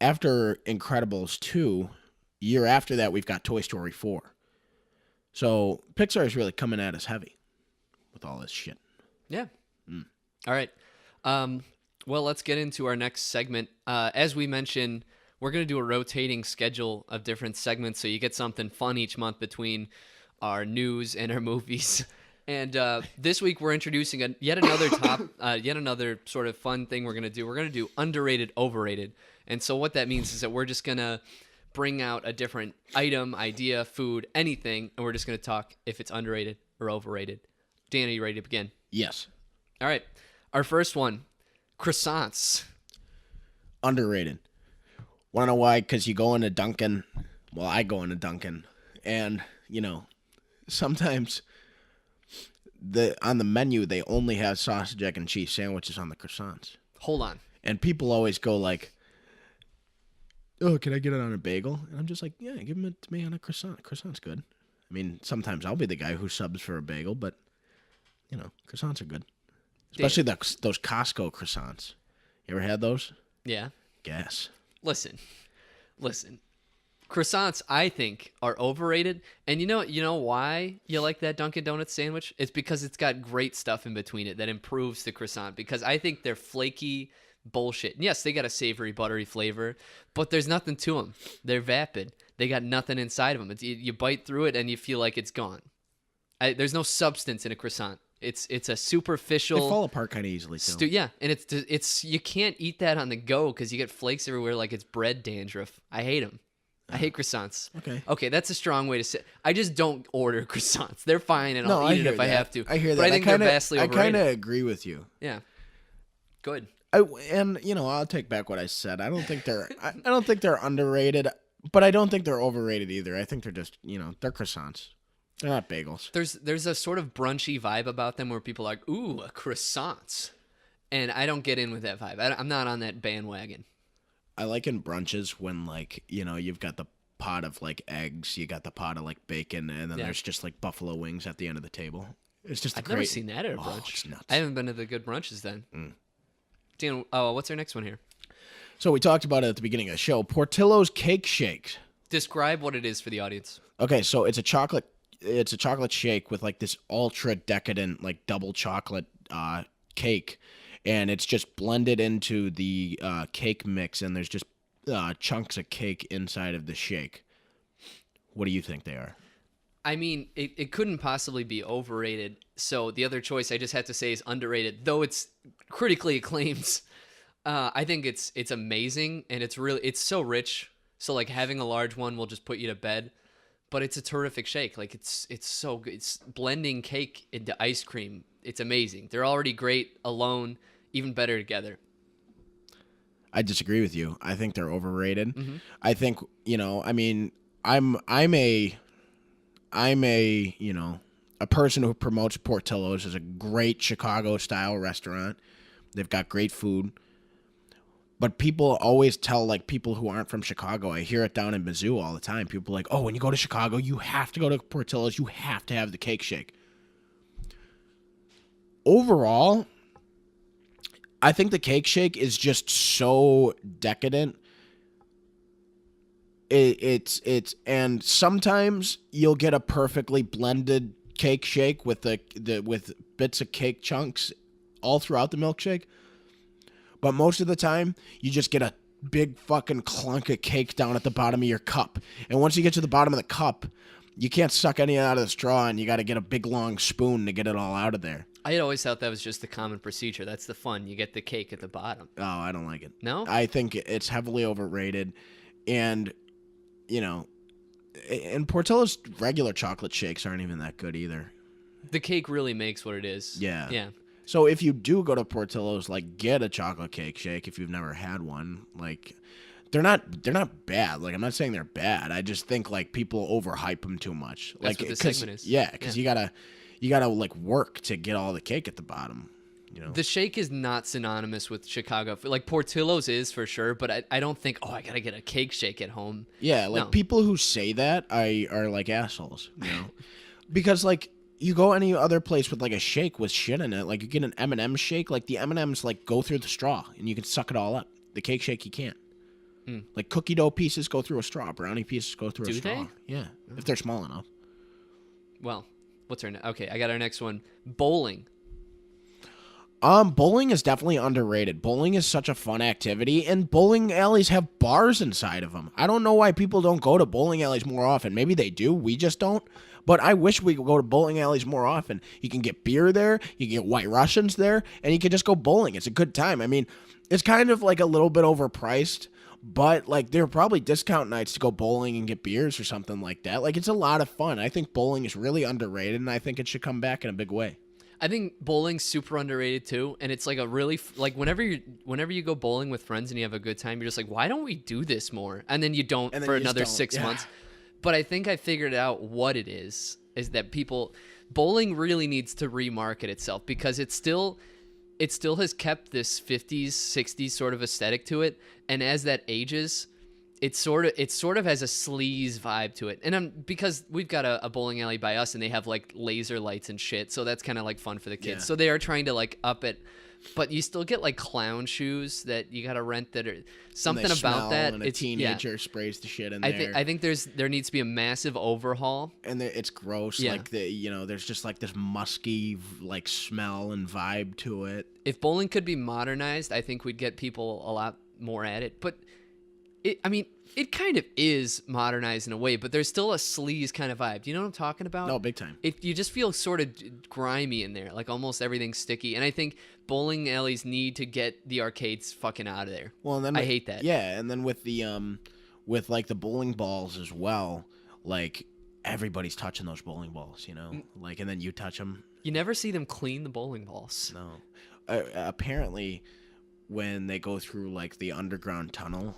after Incredibles 2, year after that, we've got Toy Story 4. So Pixar is really coming at us heavy with all this shit. Yeah. All right. Well, let's get into our next segment. As we mentioned, we're going to do a rotating schedule of different segments so you get something fun each month between our news and our movies. And this week we're introducing yet another sort of fun thing we're gonna do. We're gonna do underrated, overrated. And so what that means is that we're just gonna bring out a different item, idea, food, anything, and we're just gonna talk if it's underrated or overrated. Dan, are you ready to begin? Yes. All right. Our first one, croissants. Underrated. Want to know why? Because you go into Dunkin'. Well, I go into Dunkin', and sometimes on the menu they only have sausage, egg, and cheese sandwiches on the croissants. Hold on. And people always go like, "Oh, can I get it on a bagel?" And I'm just like, "Yeah, give it to me on a croissant. Croissant's good." I mean, sometimes I'll be the guy who subs for a bagel, but croissants are good, especially those Costco croissants. You ever had those? Yeah. Gas. Listen. Croissants, I think, are overrated. And you know why you like that Dunkin' Donuts sandwich? It's because it's got great stuff in between it that improves the croissant. Because I think they're flaky bullshit. And yes, they got a savory, buttery flavor, but there's nothing to them. They're vapid. They got nothing inside of them. You bite through it and you feel like it's gone. There's no substance in a croissant. It's a superficial. They fall apart kind of easily too. Yeah, and it's you can't eat that on the go because you get flakes everywhere like it's bread dandruff. I hate them. I hate croissants. Okay, that's a strong way to say. I just don't order croissants. They're fine, and I'll eat it if I have to. I hear that. But I think they're vastly overrated. I kind of agree with you. Yeah. Good. I'll take back what I said. I don't think they're. I don't think they're underrated, but I don't think they're overrated either. I think they're just they're croissants. They're not bagels. There's a sort of brunchy vibe about them where people are like, ooh, croissants, and I don't get in with that vibe. I'm not on that bandwagon. I like in brunches when you've got the pot of like eggs, you got the pot of like bacon, and then there's just like buffalo wings at the end of the table. It's just I've never seen that at a brunch. It's nuts. I haven't been to the good brunches then. Dan, what's our next one here? So we talked about it at the beginning of the show. Portillo's cake shakes. Describe what it is for the audience. Okay, so it's a chocolate shake with like this ultra decadent like double chocolate cake, and it's just blended into the cake mix, and there's just chunks of cake inside of the shake. What do you think they are? I mean, it couldn't possibly be overrated. So the other choice I just had to say is underrated, though it's critically acclaimed. I think it's amazing, and it's so rich. So like having a large one will just put you to bed. But it's a terrific shake. Like it's so good. It's blending cake into ice cream. It's amazing. They're already great alone, even better together. I disagree with you. I think they're overrated. Mm-hmm. I think I mean, I'm a a person who promotes Portillo's as a great Chicago style restaurant. They've got great food. But people always tell, like, people who aren't from Chicago, I hear it down in Mizzou all the time. People are like, oh, when you go to Chicago, you have to go to Portillo's. You have to have the cake shake. Overall, I think the cake shake is just so decadent. And sometimes you'll get a perfectly blended cake shake with with bits of cake chunks all throughout the milkshake. But most of the time, you just get a big fucking clunk of cake down at the bottom of your cup. And once you get to the bottom of the cup, you can't suck any out of the straw, and you got to get a big, long spoon to get it all out of there. I had always thought that was just the common procedure. That's the fun. You get the cake at the bottom. Oh, I don't like it. No? I think it's heavily overrated. And, and Portillo's regular chocolate shakes aren't even that good either. The cake really makes what it is. Yeah. Yeah. So if you do go to Portillo's, like, get a chocolate cake shake if you've never had one. Like, they're not bad. Like, I'm not saying they're bad. I just think, like, people overhype them too much. That's like, what the segment is. Yeah, because you gotta like work to get all the cake at the bottom. The shake is not synonymous with Chicago. Like, Portillo's is for sure, but I don't think, I gotta get a cake shake at home. Yeah, like, people who say that are like assholes, because, like, you go any other place with, like, a shake with shit in it, like, you get an M&M shake, like, the M&Ms, like, go through the straw, and you can suck it all up. The cake shake, you can't. Like, cookie dough pieces go through a straw. Brownie pieces go through a straw. Do they? Yeah, if they're small enough. Well, what's our okay, I got our next one. Bowling. Bowling is definitely underrated. Bowling is such a fun activity, and bowling alleys have bars inside of them. I don't know why people don't go to bowling alleys more often. Maybe they do. We just don't. But I wish we could go to bowling alleys more often. You can get beer there, you can get White Russians there, and you can just go bowling. It's a good time. I mean, it's kind of like a little bit overpriced, but like there are probably discount nights to go bowling and get beers or something like that. Like it's a lot of fun. I think bowling is really underrated, and I think it should come back in a big way. I think bowling's super underrated too, and it's like a really like whenever you go bowling with friends and you have a good time, you're just like, why don't we do this more? And then you don't for another 6 months. But I think I figured out what it is that bowling really needs to remarket itself because it still has kept this 50s, 60s sort of aesthetic to it, and as that ages, it sort of has a sleaze vibe to it. And because we've got a bowling alley by us and they have like laser lights and shit, so that's kind of like fun for the kids. Yeah. So they are trying to like up it, but you still get like clown shoes that you got to rent that are something about that. And a teenager sprays the shit in there. I think there needs to be a massive overhaul. And it's gross. Yeah. Like there's just like this musky like smell and vibe to it. If bowling could be modernized, I think we'd get people a lot more at it. But it kind of is modernized in a way, but there's still a sleaze kind of vibe. Do you know what I'm talking about? No, big time. You just feel sort of grimy in there, like almost everything's sticky. And I think bowling alleys need to get the arcades fucking out of there. Well, and then I hate that. Yeah, and then with the with like the bowling balls as well, like everybody's touching those bowling balls, like, and then you touch them. You never see them clean the bowling balls. No, apparently, when they go through like the underground tunnel.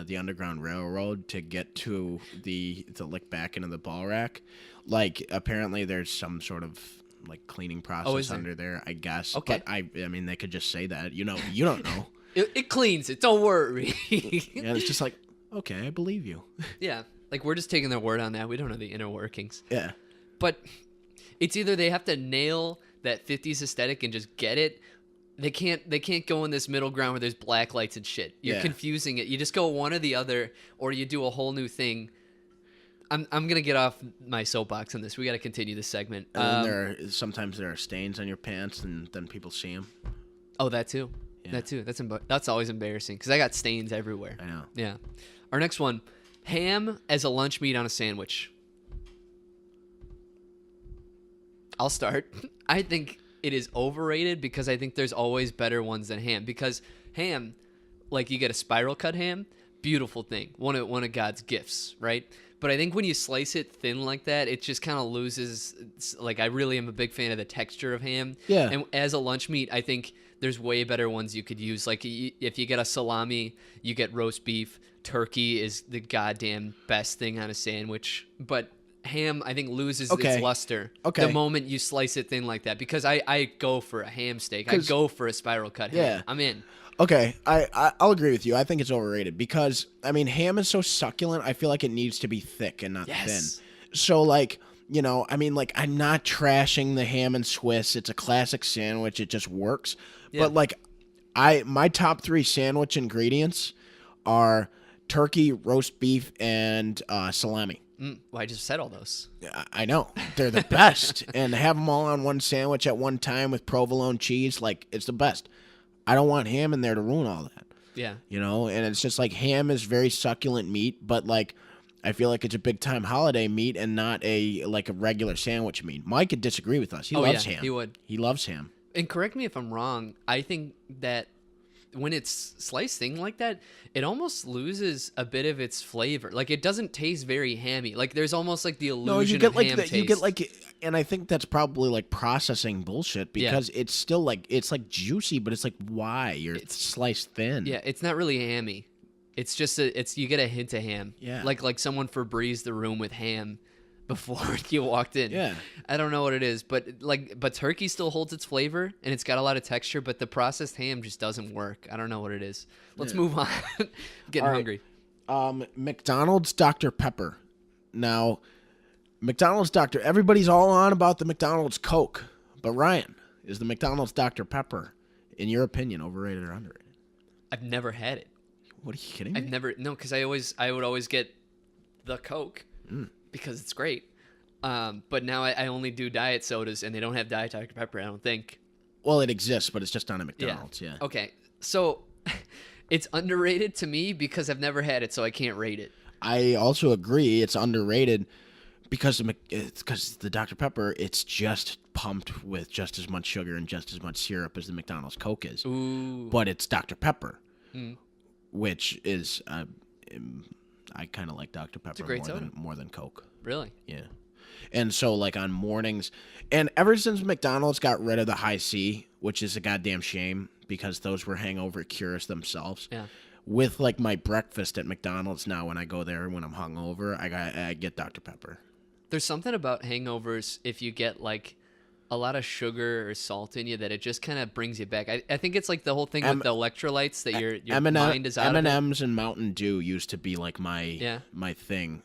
The Underground Railroad to get to lick back into the ball rack. Like apparently there's some sort of like cleaning process under there, I guess. Okay. But I mean they could just say that. You don't know. It cleans it. Don't worry. Yeah, it's just like, okay, I believe you. Yeah. Like we're just taking their word on that. We don't know the inner workings. Yeah. But it's either they have to nail that 50s aesthetic and just get it. They can't go in this middle ground where there's black lights and shit. You're confusing it. You just go one or the other, or you do a whole new thing. I'm gonna get off my soapbox on this. We got to continue this segment. And sometimes there are stains on your pants, and then people see them. Oh, that too. Yeah. That too. That's always embarrassing because I got stains everywhere. I know. Yeah. Our next one: ham as a lunch meat on a sandwich. I'll start. I think it is overrated because I think there's always better ones than ham. Because ham, like you get a spiral cut ham, beautiful thing, one of God's gifts, right? But I think when you slice it thin like that, it just kind of loses. Like I really am a big fan of the texture of ham. Yeah. And as a lunch meat, I think there's way better ones you could use. Like if you get a salami, you get roast beef. Turkey is the goddamn best thing on a sandwich, but ham, I think, loses its luster the moment you slice it thin like that. Because I go for a ham steak. I go for a spiral cut ham. I'm in. Okay, I'll agree with you. I think it's overrated because, I mean, ham is so succulent. I feel like it needs to be thick and not thin. So, like, I mean, like, I'm not trashing the ham and Swiss. It's a classic sandwich. It just works. Yeah. But, like, my top 3 sandwich ingredients are turkey, roast beef, and salami. Well, I just said all those. I know. They're the best. And have them all on one sandwich at one time with provolone cheese, like, it's the best. I don't want ham in there to ruin all that. Yeah. And it's just like ham is very succulent meat, but, like, I feel like it's a big-time holiday meat and not a regular sandwich meat. Mike could disagree with us. He loves ham. He would. He loves ham. And correct me if I'm wrong, I think that when it's sliced thin like that, it almost loses a bit of its flavor. Like it doesn't taste very hammy. Like there's almost like the illusion of ham taste. You get like, and I think that's probably like processing bullshit because it's still like it's like juicy, but it's like why it's sliced thin. Yeah, it's not really hammy. It's just you get a hint of ham. Yeah, like someone Febrezed the room with ham before you walked in. Yeah. I don't know what it is, but turkey still holds its flavor and it's got a lot of texture, but the processed ham just doesn't work. I don't know what it is. Let's move on. I'm getting hungry. McDonald's Dr. Pepper. Now, McDonald's everybody's all on about the McDonald's Coke, but Ryan, is the McDonald's Dr. Pepper, in your opinion, overrated or underrated? I've never had it. What, are you kidding me? No, because I would always get the Coke. Because it's great. But now I only do diet sodas, and they don't have Diet Dr. Pepper, I don't think. Well, it exists, but it's just on a McDonald's, yeah. Okay, so it's underrated to me because I've never had it, so I can't rate it. I also agree it's underrated Because the Dr Pepper, it's just pumped with just as much sugar and just as much syrup as the McDonald's Coke is. Ooh. But it's Dr Pepper, Mm. which is I kind of like Dr Pepper great soda. more than Coke. Really? Yeah. And so, like, on mornings, and ever since McDonald's got rid of the high C, which is a goddamn shame because those were hangover cures themselves. Yeah. With, like, my breakfast at McDonald's now, when I go there when I'm hungover, I get Dr Pepper. There's something about hangovers if you get like a lot of sugar or salt in you that it just kind of brings you back. I think it's like the whole thing with the electrolytes that your mind is out of it. M&Ms and Mountain Dew used to be like my thing.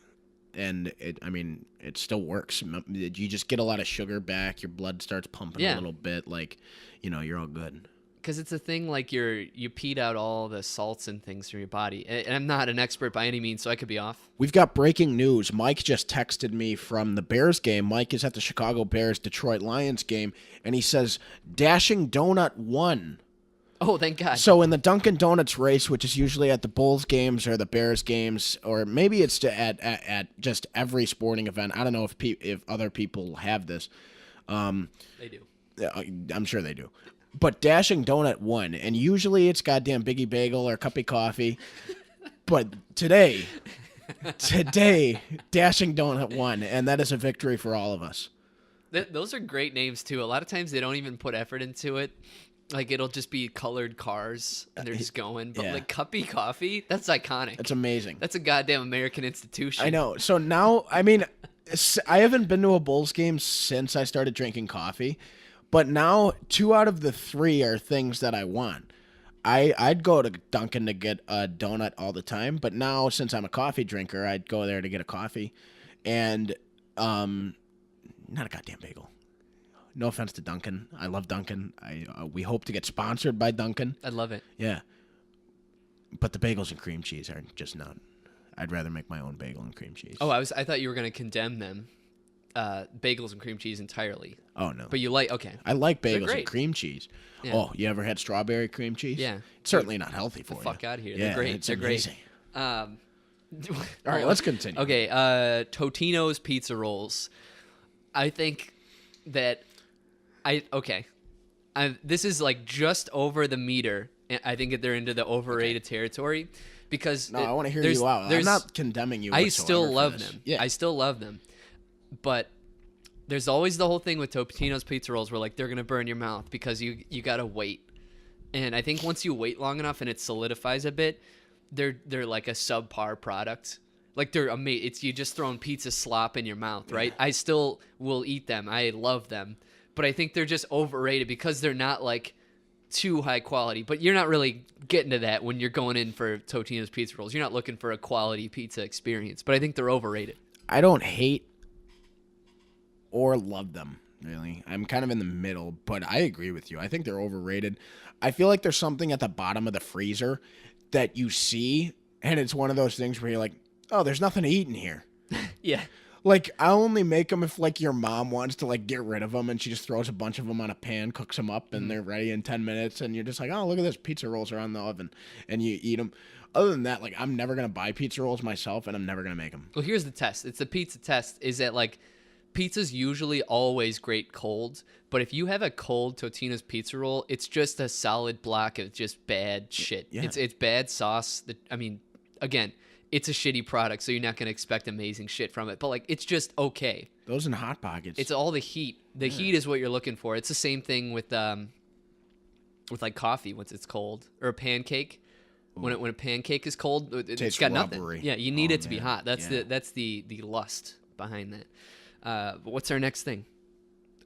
And it still works. You just get a lot of sugar back. Your blood starts pumping a little bit. Like, you're all good. Because it's a thing like you peed out all the salts and things from your body. And I'm not an expert by any means, so I could be off. We've got breaking news. Mike just texted me from the Bears game. Mike is at the Chicago Bears Detroit Lions game, and he says Dashing Donut won. Oh, thank God. So in the Dunkin' Donuts race, which is usually at the Bulls games or the Bears games, or maybe it's at just every sporting event. I don't know if other people have this. They do. I'm sure they do. But Dashing Donut won, and usually it's goddamn Biggie Bagel or Cuppy Coffee. But today, Dashing Donut won, and that is a victory for all of us. Those are great names, too. A lot of times they don't even put effort into it. Like, it'll just be colored cars, and they're just going. But, like, Cuppy Coffee, that's iconic. It's amazing. That's a goddamn American institution. I know. So now, I haven't been to a Bulls game since I started drinking coffee. But now, 2 out of the 3 are things that I want. I'd go to Dunkin' to get a donut all the time. But now, since I'm a coffee drinker, I'd go there to get a coffee. And not a goddamn bagel. No offense to Dunkin'. I love Dunkin'. We hope to get sponsored by Dunkin'. I love it. Yeah. But the bagels and cream cheese are just not. I'd rather make my own bagel and cream cheese. Oh, I thought you were going to condemn them. Bagels and cream cheese entirely. Oh, no. But you like, okay. I like bagels and cream cheese. Yeah. Oh, you ever had strawberry cream cheese? Yeah. It's certainly not healthy for you. Fuck out of here. Yeah, They're great. It's They're amazing. great. All right, let's continue. Okay, Totino's Pizza Rolls. I think that this is like just over the meter. I think that they're into the overrated territory because I want to hear you out. I'm not condemning you. I still love this. them. Yeah. I still love them. But there's always the whole thing with Totino's Pizza Rolls where like they're gonna burn your mouth because you gotta wait. And I think once you wait long enough and it solidifies a bit, they're like a subpar product. Like they're amazing. It's you just throwing pizza slop in your mouth, right? I still will eat them. I love them, but I think they're just overrated because they're not like too high quality. But you're not really getting to that when you're going in for Totino's Pizza Rolls. You're not looking for a quality pizza experience. But I think they're overrated. I don't hate or love them, really. I'm kind of in the middle, but I agree with you. I think they're overrated. I feel like there's something at the bottom of the freezer that you see, and it's one of those things where you're like, oh, there's nothing to eat in here. Yeah. Like, I only make them if, like, your mom wants to, like, get rid of them, and she just throws a bunch of them on a pan, cooks them up, and they're ready in 10 minutes, and you're just like, oh, look at this, pizza rolls are on the oven, and you eat them. Other than that, like, I'm never going to buy pizza rolls myself, and I'm never going to make them. Well, here's the test. It's the pizza test, is that, like, pizza's usually always great cold, but if you have a cold Totino's Pizza Roll, it's just a solid block of just bad shit. Yeah. It's bad sauce. Again, it's a shitty product, so you're not going to expect amazing shit from it. But, like, it's just okay. Those in Hot Pockets. It's all the heat. The heat is what you're looking for. It's the same thing with like, coffee once it's cold. Or a pancake. When a pancake is cold, it's got rubbery. nothing. Yeah, you need it to be man. hot. That's Yeah. the lust behind that. But what's our next thing?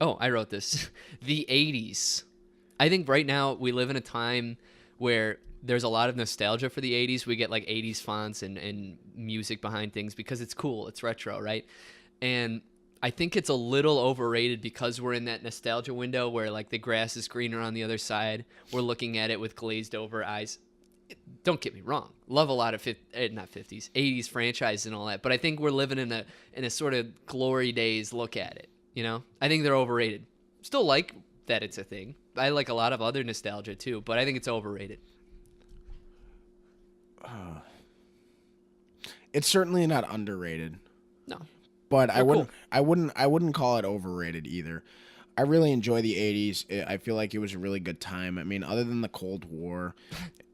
Oh, I wrote this. The 80s. I think right now we live in a time where there's a lot of nostalgia for the 80s. We get like 80s fonts and music behind things because it's cool. It's retro, right? And I think it's a little overrated because we're in that nostalgia window where like the grass is greener on the other side. We're looking at it with glazed over eyes. Don't get me wrong. Love a lot of not 50s, 80s franchises and all that. But I think we're living in a sort of glory days look at it. You know, I think they're overrated. Still like that it's a thing. I like a lot of other nostalgia too, but I think it's overrated. It's certainly not underrated. No. but They're cool. I wouldn't call it overrated either. I really enjoy the 80s. I feel like it was a really good time. I mean, other than the Cold War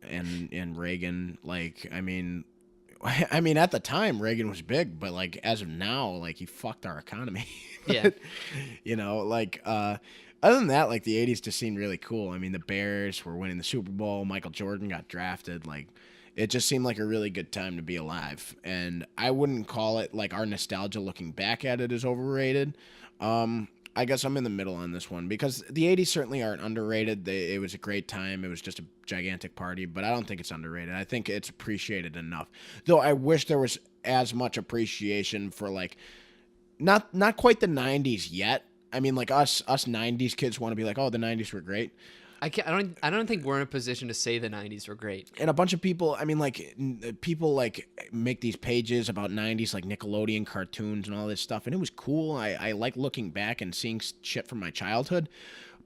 and Reagan, like, I mean, at the time Reagan was big, but like as of now, like he fucked our economy. Yeah. You know, like other than that, like the 80s just seemed really cool. I mean, the Bears were winning the Super Bowl, Michael Jordan got drafted, like it just seemed like a really good time to be alive. And I wouldn't call it like our nostalgia looking back at it is overrated. I guess I'm in the middle on this one because the 80s certainly aren't underrated. It was a great time. It was just a gigantic party, but I don't think it's underrated. I think it's appreciated enough. Though I wish there was as much appreciation for like not quite the 90s yet. I mean, like us 90s kids want to be like, "Oh, the 90s were great." I don't think we're in a position to say the 90s were great. And a bunch of people, I mean, like people like make these pages about 90s like Nickelodeon cartoons and all this stuff, and it was cool. I like looking back and seeing shit from my childhood,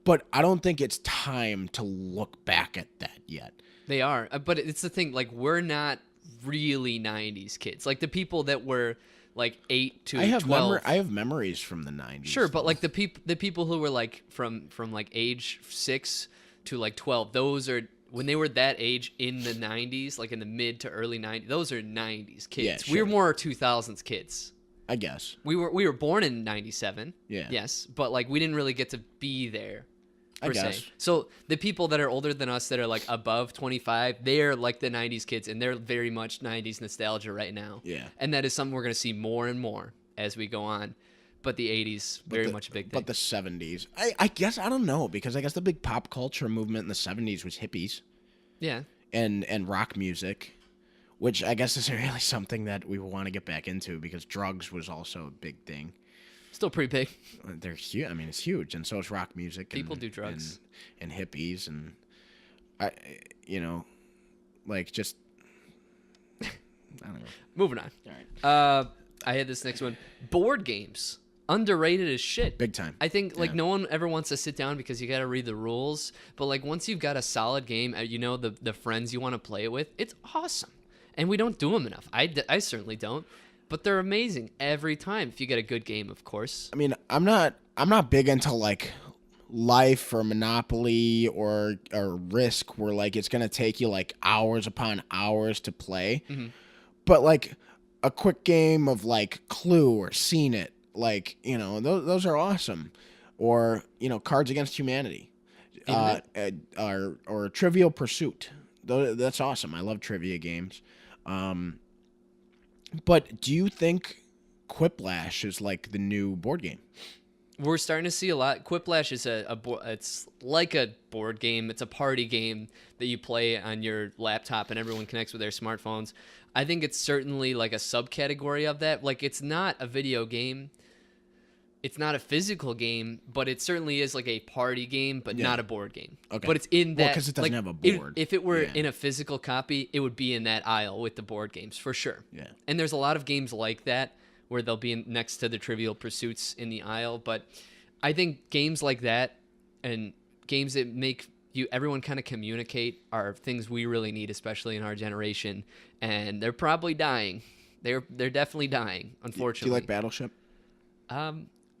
but I don't think it's time to look back at that yet. They are, but it's the thing, like we're not really 90s kids. Like the people that were like 8 to 12. I have memories from the 90s. Sure, but like the people who were like from like age 6 to like 12, those are when they were that age in the 90s, like in the mid to early 90s. Those are 90s kids. Yeah, sure. We're more 2000s kids. I guess. We were born in 97. Yeah. Yes, but like we didn't really get to be there. I guess. Se. So the people that are older than us that are like above 25, they're like the 90s kids and they're very much 90s nostalgia right now. Yeah. And that is something we're going to see more and more as we go on. But the 80s, very much a big thing. But the 70s, I guess, I don't know, because I guess the big pop culture movement in the 70s was hippies. Yeah. And rock music, which I guess isn't really something that we want to get back into because drugs was also a big thing. Still pretty big. They're huge. I mean, it's huge. And so is rock music. People do drugs. And hippies. And, like just, I don't know. Moving on. All right. I had this next one. Board games. Underrated as shit. Big time. I think like no one ever wants to sit down because you got to read the rules. But like once you've got a solid game, the friends you want to play it with, it's awesome. And we don't do them enough. I certainly don't. But they're amazing every time if you get a good game, of course. I mean, I'm not big into like Life or Monopoly or Risk where like it's gonna take you like hours upon hours to play. Mm-hmm. But like a quick game of like Clue or Seen It. Like, those are awesome. Or, Cards Against Humanity. Or Trivial Pursuit. That's awesome. I love trivia games. But do you think Quiplash is like the new board game? We're starting to see a lot. Quiplash is it's like a board game. It's a party game that you play on your laptop and everyone connects with their smartphones. I think it's certainly like a subcategory of that. Like it's not a video game. It's not a physical game, but it certainly is like a party game, but not a board game. Okay. But it's in that because it doesn't have a board. If it were in a physical copy, it would be in that aisle with the board games for sure. Yeah. And there's a lot of games like that where they'll be next to the Trivial Pursuits in the aisle, but I think games like that and games that make everyone kind of communicate are things we really need, especially in our generation, and they're probably dying. They're definitely dying, unfortunately. Do you like Battleship?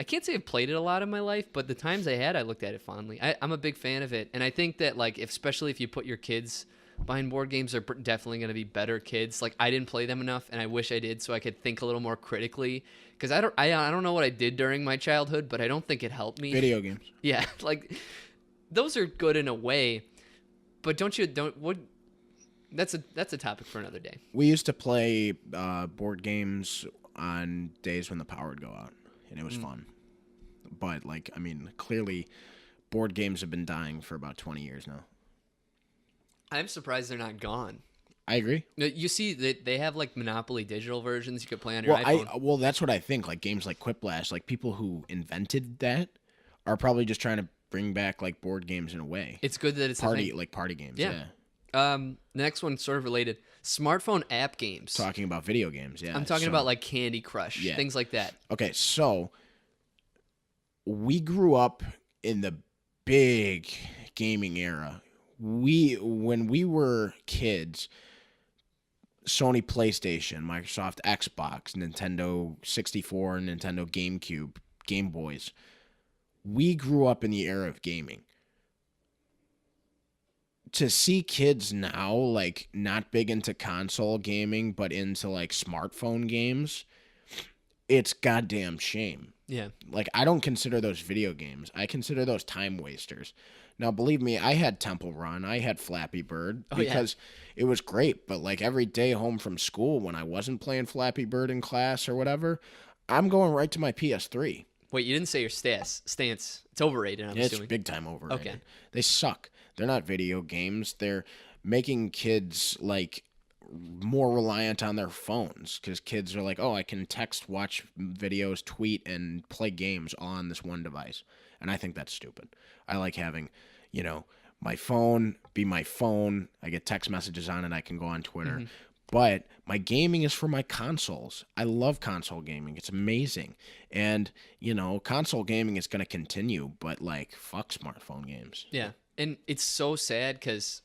I can't say I've played it a lot in my life, but the times I had, I looked at it fondly. I'm a big fan of it, and I think that like especially if you put your kids behind board games, they're definitely going to be better kids. Like I didn't play them enough, and I wish I did so I could think a little more critically. Because I don't know what I did during my childhood, but I don't think it helped me. Video games. Yeah, like those are good in a way, but that's a topic for another day. We used to play board games on days when the power would go out. And it was fun. But, like, I mean, clearly board games have been dying for about 20 years now. I'm surprised they're not gone. I agree. You see that they have, like, Monopoly digital versions you could play on your iPhone. Well, that's what I think. Like, games like Quiplash, like, people who invented that are probably just trying to bring back, like, board games in a way. It's good that it's party games, yeah. The next one, sort of related, smartphone app games. Talking about video games, yeah. I'm talking about like Candy Crush, things like that. Okay, so we grew up in the big gaming era. When we were kids, Sony PlayStation, Microsoft Xbox, Nintendo 64, Nintendo GameCube, Game Boys. We grew up in the era of gaming. To see kids now, like, not big into console gaming, but into, like, smartphone games, it's goddamn shame. Yeah. Like, I don't consider those video games. I consider those time wasters. Now, believe me, I had Temple Run. I had Flappy Bird because it was great. But, like, every day home from school when I wasn't playing Flappy Bird in class or whatever, I'm going right to my PS3. Wait, you didn't say your stance. It's overrated, I'm assuming. It's big time overrated. Okay. They suck. They're not video games. They're making kids, like, more reliant on their phones because kids are like, oh, I can text, watch videos, tweet, and play games on this one device. And I think that's stupid. I like having, my phone be my phone. I get text messages on it. I can go on Twitter. Mm-hmm. But my gaming is for my consoles. I love console gaming. It's amazing. And, console gaming is going to continue, but, like, fuck smartphone games. Yeah. And it's so sad because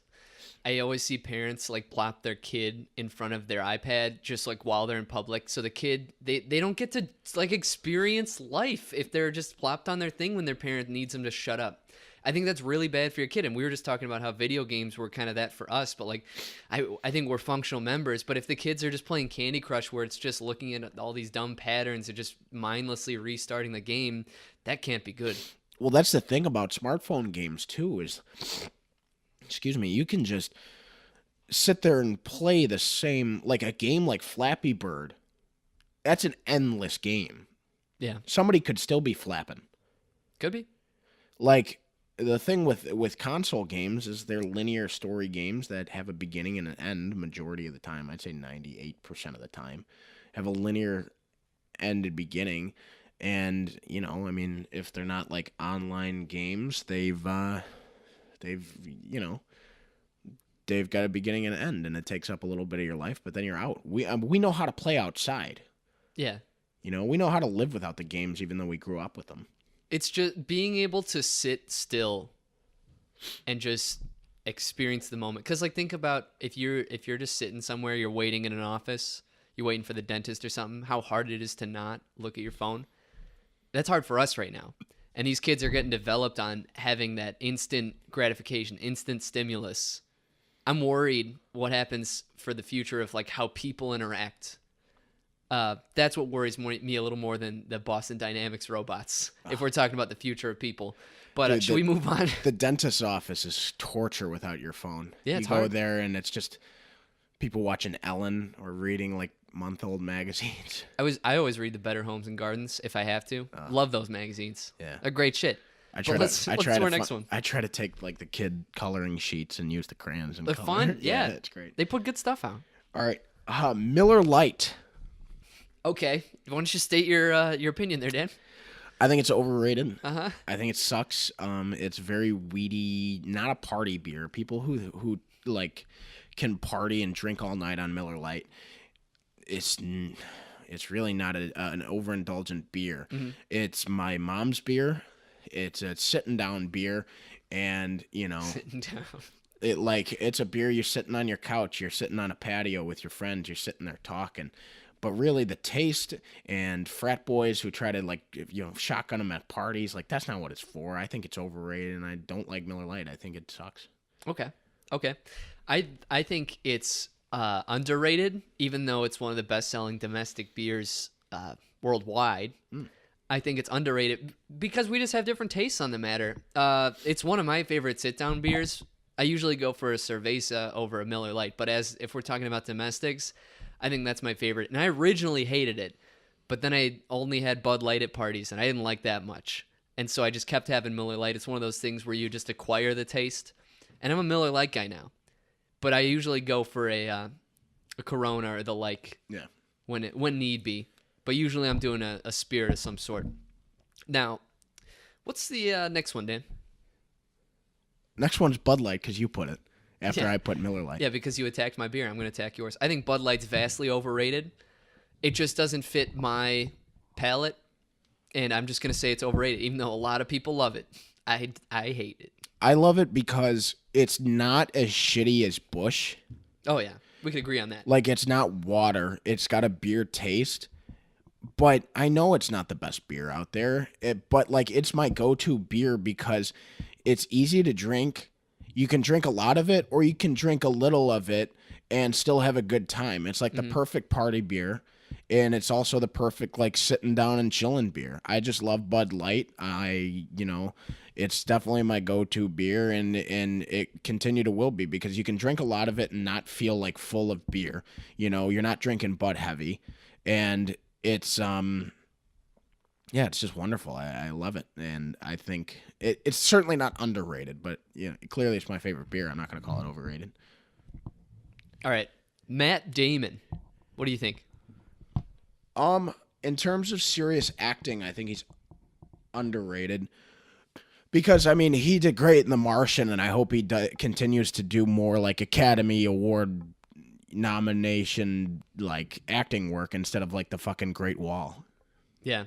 I always see parents, like, plop their kid in front of their iPad just, like, while they're in public. So the kid, they don't get to, like, experience life if they're just plopped on their thing when their parent needs them to shut up. I think that's really bad for your kid. And we were just talking about how video games were kind of that for us. But, like, I think we're functional members. But if the kids are just playing Candy Crush where it's just looking at all these dumb patterns and just mindlessly restarting the game, that can't be good. Well, that's the thing about smartphone games, too, is, you can just sit there and play the same, like a game like Flappy Bird. That's an endless game. Yeah. Somebody could still be flapping. Could be. Like, the thing with console games is they're linear story games that have a beginning and an end majority of the time. I'd say 98% of the time have a linear end and beginning. And, if they're not like online games, they've got a beginning and an end, and it takes up a little bit of your life, but then you're out. We know how to play outside. Yeah. We know how to live without the games, even though we grew up with them. It's just being able to sit still and just experience the moment. Because, like, think about if you're just sitting somewhere, you're waiting in an office, you're waiting for the dentist or something, how hard it is to not look at your phone. That's hard for us right now. And these kids are getting developed on having that instant gratification, instant stimulus. I'm worried what happens for the future of, like, how people interact. That's what worries me a little more than the Boston Dynamics robots, if we're talking about the future of people. But dude, should we move on? The dentist's office is torture without your phone. Yeah, it's hard. You go there and it's just people watching Ellen or reading, like, month-old magazines. I always read the Better Homes and Gardens if I have to. Love those magazines. Yeah, they're great shit. Let's do our next one. I try to take, like, the kid coloring sheets and use the crayons and color. Fun. Yeah, it's great. They put good stuff out. All right, Miller Lite. Okay, why don't you state your opinion there, Dan? I think it's overrated. I think it sucks. It's very weedy, not a party beer. People who like can party and drink all night on Miller Lite. It's really not an overindulgent beer. Mm-hmm. It's my mom's beer. It's a sitting down beer, and sitting down. It's a beer you're sitting on your couch. You're sitting on a patio with your friends. You're sitting there talking. But really, the taste and frat boys who try to, shotgun them at parties, that's not what it's for. I think it's overrated, and I don't like Miller Lite. I think it sucks. Okay. I think it's underrated, even though it's one of the best-selling domestic beers worldwide. I think it's underrated because we just have different tastes on the matter. It's one of my favorite sit-down beers. I usually go for a Cerveza over a Miller Lite, but if we're talking about domestics, I think that's my favorite. And I originally hated it, but then I only had Bud Light at parties, and I didn't like that much. And so I just kept having Miller Lite. It's one of those things where you just acquire the taste. And I'm a Miller Lite guy now. But I usually go for a Corona or the like when need be. But usually I'm doing a spirit of some sort. Now, what's the next one, Dan? Next one's Bud Light because you put it. After I put Miller Lite. Yeah, because you attacked my beer. I'm going to attack yours. I think Bud Light's vastly overrated. It just doesn't fit my palate, and I'm just going to say it's overrated, even though a lot of people love it. I hate it. I love it because it's not as shitty as Busch. Oh, yeah. We can agree on that. Like, it's not water. It's got a beer taste. But I know it's not the best beer out there. But, like, it's my go-to beer because it's easy to drink. You can drink a lot of it, or you can drink a little of it and still have a good time. It's like the perfect party beer. And it's also the perfect, like, sitting down and chilling beer. I just love Bud Light. It's definitely my go-to beer, and it continue to will be, because you can drink a lot of it and not feel like full of beer. You're not drinking Bud Heavy, and it's it's just wonderful. I love it, and I think it's certainly not underrated, but clearly it's my favorite beer. I'm not going to call it overrated. All right, Matt Damon. What do you think? In terms of serious acting, I think he's underrated. Because, I mean, he did great in The Martian, and I hope he continues to do more, like, Academy Award nomination, like, acting work instead of, like, the fucking Great Wall. Yeah.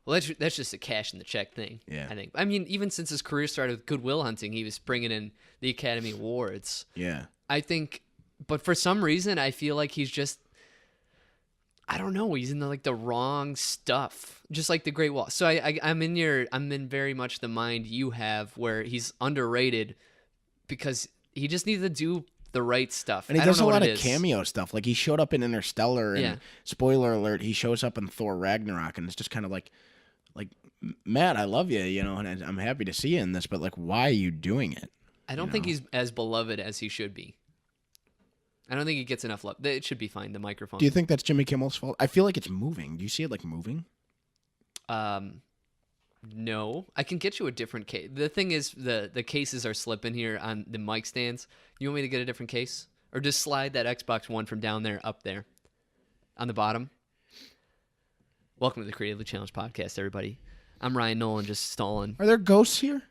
Well, that's just a cash in the check thing, I think. I mean, even since his career started with Good Will Hunting, he was bringing in the Academy Awards. Yeah. I think, but for some reason, I feel like he's just, I don't know. He's in the wrong stuff, just like the Great Wall. So I'm in very much the mind you have, where he's underrated because he just needs to do the right stuff. And he does a lot of cameo stuff. Like, he showed up in Interstellar, and spoiler alert, he shows up in Thor Ragnarok, and it's just kind of like, Matt, I love you, and I'm happy to see you in this, but, like, why are you doing it? I don't think he's as beloved as he should be. I don't think he gets enough love. It should be fine, the microphone. Do you think that's Jimmy Kimmel's fault? I feel like it's moving. Do you see it, like, moving? No. I can get you a different case. The thing is, the cases are slipping here on the mic stands. You want me to get a different case? Or just slide that Xbox One from down there up there on the bottom? Welcome to the Creatively Challenged Podcast, everybody. I'm Ryan Nolan, just stalling. Are there ghosts here?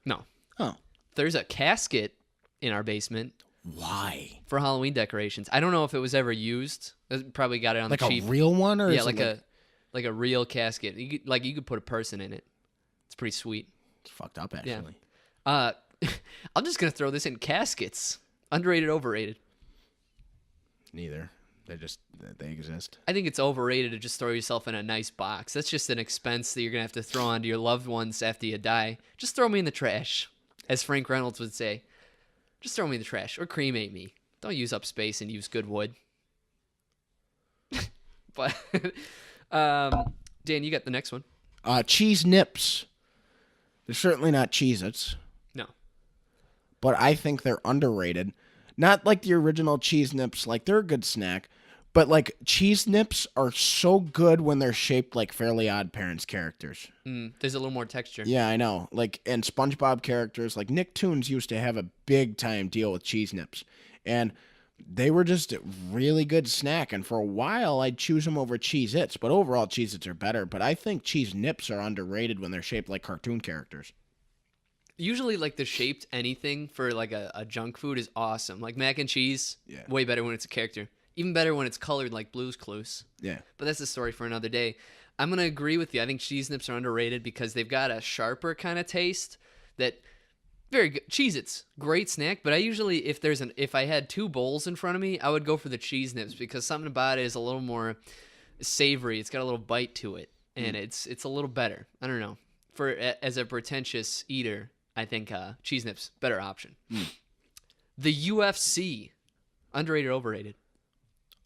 No. Oh. There's a casket in our basement. Why? For Halloween decorations. I don't know if it was ever used. Probably got it on the cheap. Like a real one, or yeah, is like a real casket. You could put a person in it. It's pretty sweet. It's fucked up, actually. Yeah. I'm just gonna throw this in caskets. Underrated, overrated. Neither. They exist. I think it's overrated to just throw yourself in a nice box. That's just an expense that you're gonna have to throw onto your loved ones after you die. Just throw me in the trash, as Frank Reynolds would say. Just throw me in the trash or cremate me. Don't use up space and use good wood. But Dan, you got the next one. Cheese nips. They're certainly not Cheez-Its. No. But I think they're underrated. Not like the original cheese nips. Like, they're a good snack. But, like, cheese nips are so good when they're shaped like Fairly Odd Parents characters. There's a little more texture. Yeah, I know. Like, and SpongeBob characters. Like, Nicktoons used to have a big-time deal with cheese nips. And they were just a really good snack. And for a while, I'd choose them over Cheez-Its. But overall, Cheez-Its are better. But I think cheese nips are underrated when they're shaped like cartoon characters. Usually, like, the shaped anything for, like, a junk food is awesome. Like, mac and cheese, way better when it's a character. Even better when it's colored like Blue's Clues. Yeah. But that's a story for another day. I'm going to agree with you. I think cheese nips are underrated because they've got a sharper kind of taste that very good. Cheez-Its, great snack, but I usually, if I had two bowls in front of me, I would go for the cheese nips because something about it is a little more savory. It's got a little bite to it, and it's a little better. I don't know. As a pretentious eater, I think cheese nips, better option. The UFC, underrated, overrated?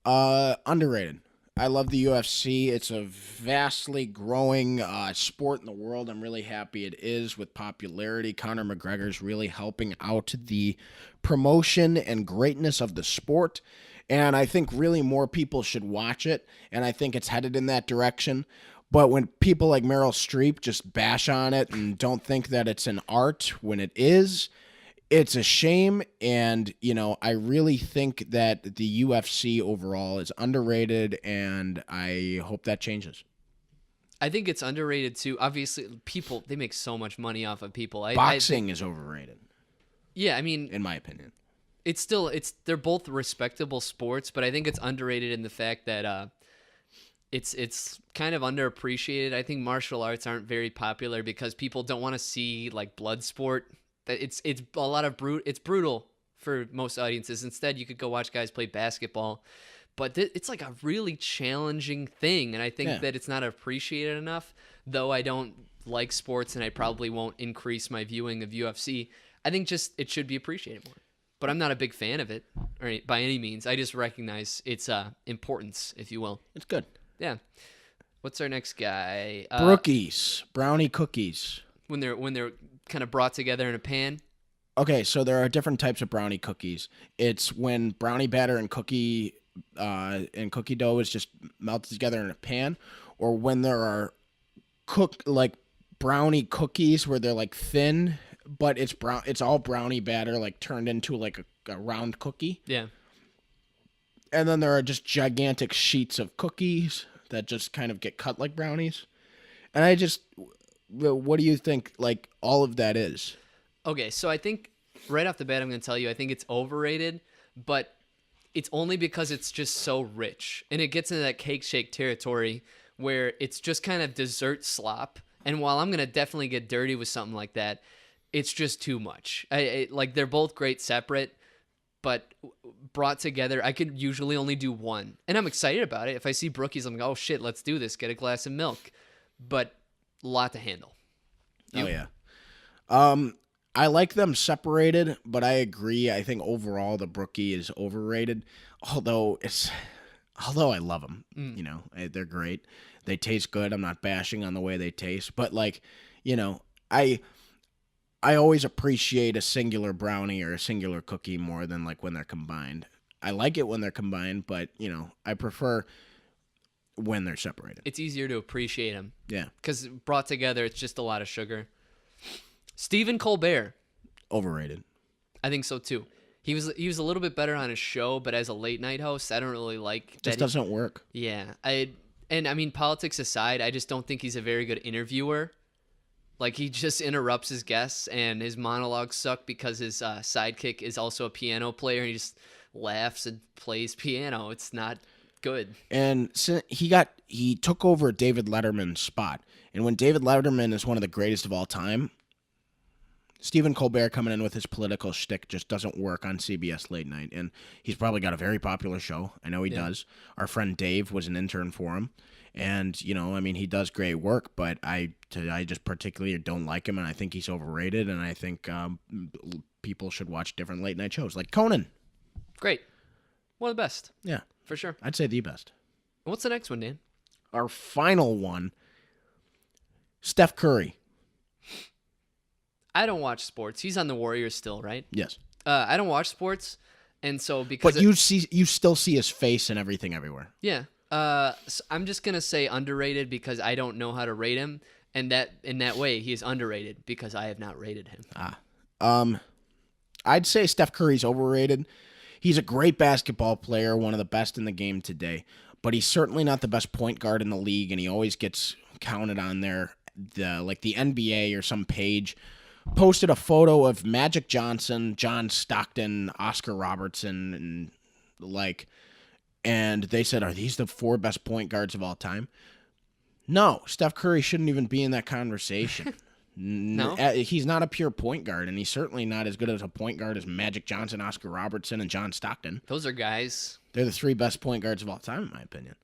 Underrated. I love the UFC. It's a vastly growing sport in the world. I'm really happy it is with popularity. Conor McGregor's really helping out the promotion and greatness of the sport. And I think really more people should watch it. And I think it's headed in that direction. But when people like Meryl Streep just bash on it and don't think that it's an art when it is, it's a shame, and, I really think that the UFC overall is underrated, and I hope that changes. I think it's underrated, too. Obviously, people, they make so much money off of people. Boxing is overrated. Yeah, I mean... in my opinion. They're both respectable sports, but I think it's underrated in the fact that it's kind of underappreciated. I think martial arts aren't very popular because people don't want to see, like, blood sport. It's a lot of it's brutal for most audiences. Instead, you could go watch guys play basketball. But it's like a really challenging thing, and I think that it's not appreciated enough. Though I don't like sports, and I probably won't increase my viewing of UFC, I think just it should be appreciated more. But I'm not a big fan of it by any means. I just recognize its importance, if you will. It's good. Yeah. What's our next guy? Brookies, brownie cookies. When they're kind of brought together in a pan. Okay, so there are different types of brownie cookies. It's when brownie batter and cookie dough is just melted together in a pan, or when there are brownie cookies where they're like thin, but it's all brownie batter like turned into like a round cookie. Yeah. And then there are just gigantic sheets of cookies that just kind of get cut like brownies. And what do you think like all of that is? Okay, so I think right off the bat I'm going to tell you I think it's overrated, but it's only because it's just so rich. And it gets into that cake shake territory where it's just kind of dessert slop. And while I'm going to definitely get dirty with something like that, it's just too much. Like they're both great separate, but brought together, I could usually only do one. And I'm excited about it. If I see Brookies, I'm like, oh shit, let's do this. Get a glass of milk. But a lot to handle. Oh, yeah. I like them separated, but I agree. I think overall the Brookie is overrated. Although I love them, you know, they're great. They taste good. I'm not bashing on the way they taste, but like, you know, I always appreciate a singular brownie or a singular cookie more than like when they're combined. I like it when they're combined, but you know, I prefer when they're separated. It's easier to appreciate them. Yeah. Because brought together, it's just a lot of sugar. Stephen Colbert. Overrated. I think so too. He was a little bit better on his show, but as a late night host, I don't really like that. Just doesn't work. Yeah. I mean, politics aside, I just don't think he's a very good interviewer. Like, he just interrupts his guests, and his monologues suck because his sidekick is also a piano player, and he just laughs and plays piano. It's not good. And he took over David Letterman's spot. And when David Letterman is one of the greatest of all time, Stephen Colbert coming in with his political shtick just doesn't work on CBS late night. And he's probably got a very popular show. I know he does. Our friend Dave was an intern for him. And, you know, I mean, he does great work, but I just particularly don't like him, and I think he's overrated, and I think people should watch different late night shows, like Conan. Great. One of the best. Yeah. For sure. I'd say the best. What's the next one, Dan? Our final one, Steph Curry. I don't watch sports. He's on the Warriors still, right? Yes. I don't watch sports, and so because... But you still see his face and everything everywhere. Yeah. So I'm just gonna say underrated because I don't know how to rate him, and that in that way he is underrated because I have not rated him. I'd say Steph Curry's overrated. He's a great basketball player, one of the best in the game today, but he's certainly not the best point guard in the league, and he always gets counted on there. The NBA or some page posted a photo of Magic Johnson, John Stockton, Oscar Robertson, and they said, are these the 4 best point guards of all time? No, Steph Curry shouldn't even be in that conversation. No? He's not a pure point guard, and he's certainly not as good as a point guard as Magic Johnson, Oscar Robertson, and John Stockton. Those are guys. They're the 3 best point guards of all time, in my opinion.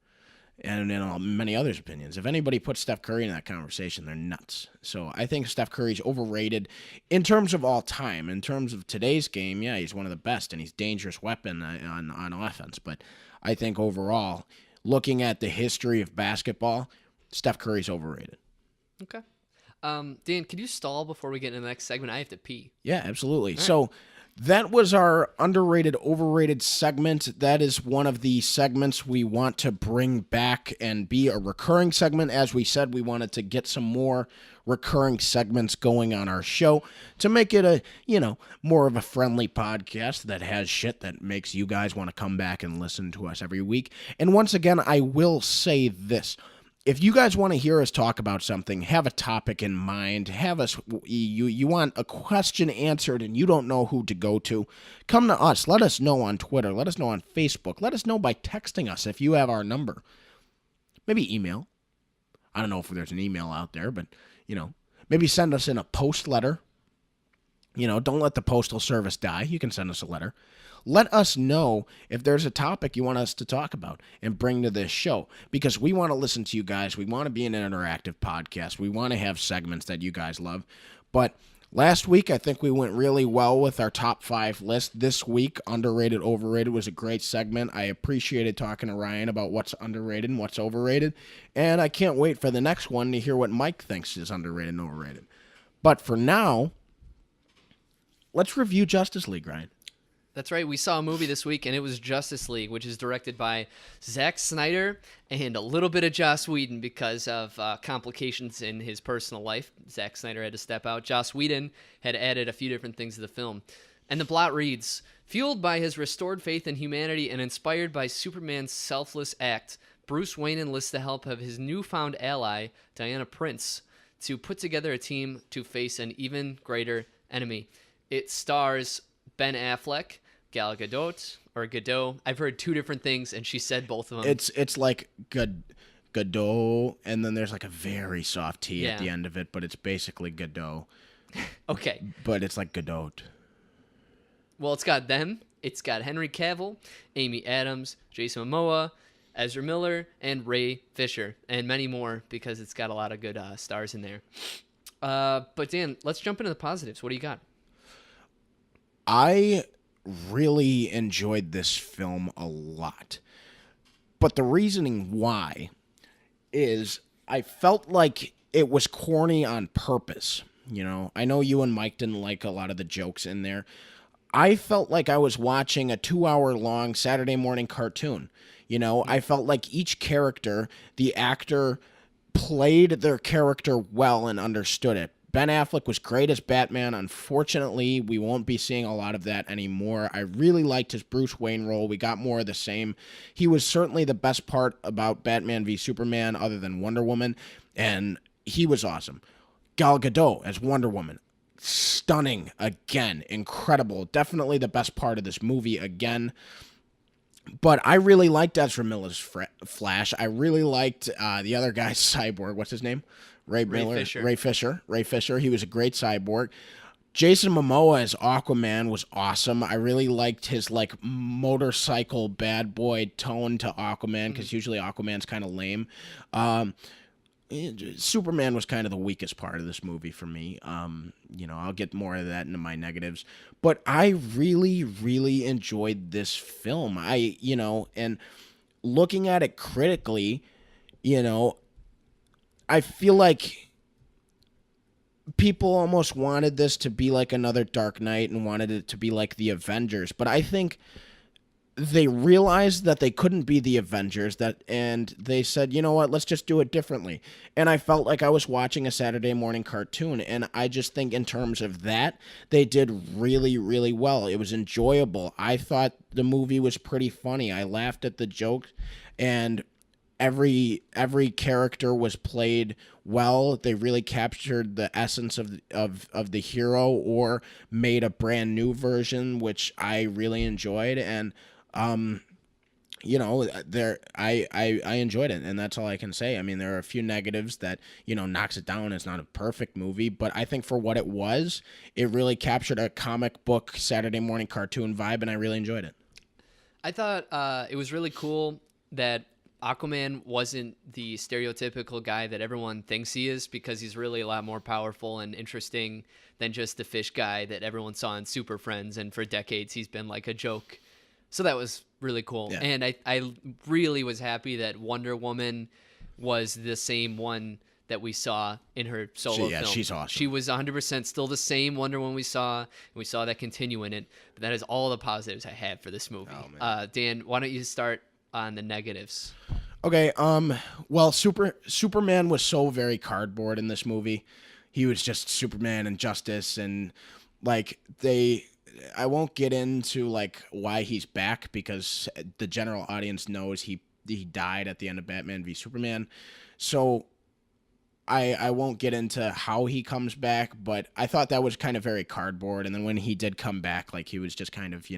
And in many others' opinions. If anybody puts Steph Curry in that conversation, they're nuts. So I think Steph Curry's overrated in terms of all time. In terms of today's game, yeah, he's one of the best, and he's a dangerous weapon on offense. But I think overall, looking at the history of basketball, Steph Curry's overrated. Okay. Dan, could you stall before we get into the next segment? I have to pee. Yeah, absolutely. So that was our underrated, overrated segment. That is one of the segments we want to bring back and be a recurring segment. As we said, we wanted to get some more recurring segments going on our show to make it more of a friendly podcast that has shit that makes you guys want to come back and listen to us every week. And once again, I will say this. If you guys want to hear us talk about something, have a topic in mind, you want a question answered and you don't know who to go to, come to us. Let us know on Twitter. Let us know on Facebook. Let us know by texting us if you have our number. Maybe email. I don't know if there's an email out there, but, maybe send us in a post letter. Don't let the Postal Service die. You can send us a letter. Let us know if there's a topic you want us to talk about and bring to this show, because we want to listen to you guys. We want to be an interactive podcast. We want to have segments that you guys love. But last week, I think we went really well with our top 5 list. This week, Underrated, Overrated was a great segment. I appreciated talking to Ryan about what's underrated and what's overrated. And I can't wait for the next one to hear what Mike thinks is underrated and overrated. But for now, let's review Justice League, Ryan. That's right. We saw a movie this week, and it was Justice League, which is directed by Zack Snyder and a little bit of Joss Whedon because of complications in his personal life. Zack Snyder had to step out. Joss Whedon had added a few different things to the film. And the plot reads, fueled by his restored faith in humanity and inspired by Superman's selfless act, Bruce Wayne enlists the help of his newfound ally, Diana Prince, to put together a team to face an even greater enemy. It stars Ben Affleck, Gal Gadot, or Gadot. I've heard 2 different things, and she said both of them. It's like Gadot, and then there's like a very soft T at the end of it, but it's basically Gadot. Okay. But it's like Gadot. Well, it's got them. It's got Henry Cavill, Amy Adams, Jason Momoa, Ezra Miller, and Ray Fisher, and many more because it's got a lot of good stars in there. But Dan, let's jump into the positives. What do you got? I really enjoyed this film a lot. But the reasoning why is I felt like it was corny on purpose. I know you and Mike didn't like a lot of the jokes in there. I felt like I was watching a 2-hour-long Saturday morning cartoon. I felt like each character, the actor played their character well and understood it. Ben Affleck was great as Batman. Unfortunately, we won't be seeing a lot of that anymore. I really liked his Bruce Wayne role. We got more of the same. He was certainly the best part about Batman v Superman other than Wonder Woman, and he was awesome. Gal Gadot as Wonder Woman. Stunning again. Incredible. Definitely the best part of this movie again. But I really liked Ezra Miller's Flash. I really liked the other guy's Cyborg. What's his name? Ray Fisher. He was a great Cyborg. Jason Momoa as Aquaman was awesome. I really liked his motorcycle bad boy tone to Aquaman, because usually Aquaman's kind of lame. Superman was kind of the weakest part of this movie for me. I'll get more of that into my negatives. But I really, really enjoyed this film. And looking at it critically, I feel like people almost wanted this to be like another Dark Knight and wanted it to be like the Avengers. But I think they realized that they couldn't be the Avengers, and they said, you know what, let's just do it differently. And I felt like I was watching a Saturday morning cartoon, and I just think in terms of that, they did really, really well. It was enjoyable. I thought the movie was pretty funny. I laughed at the jokes, and every character was played well. They really captured the essence of the hero or made a brand new version, which I really enjoyed. And I enjoyed it, and that's all I can say. I mean, there are a few negatives that, knocks it down. It's not a perfect movie, but I think for what it was, it really captured a comic book Saturday morning cartoon vibe, and I really enjoyed it. I thought it was really cool that Aquaman wasn't the stereotypical guy that everyone thinks he is, because he's really a lot more powerful and interesting than just the fish guy that everyone saw in Super Friends, and for decades he's been like a joke. So that was really cool. Yeah. And I really was happy that Wonder Woman was the same one that we saw in her solo film. Yeah, she's awesome. She was 100% still the same Wonder Woman we saw, and we saw that continue in it. But that is all the positives I have for this movie. Oh, Dan, why don't you start on the negatives? Okay, well, Superman was so very cardboard in this movie. He was just Superman and Justice, and I won't get into why he's back, because the general audience knows he died at the end of Batman v Superman. So I won't get into how he comes back, but I thought that was kind of very cardboard. And then when he did come back, he was just kind of,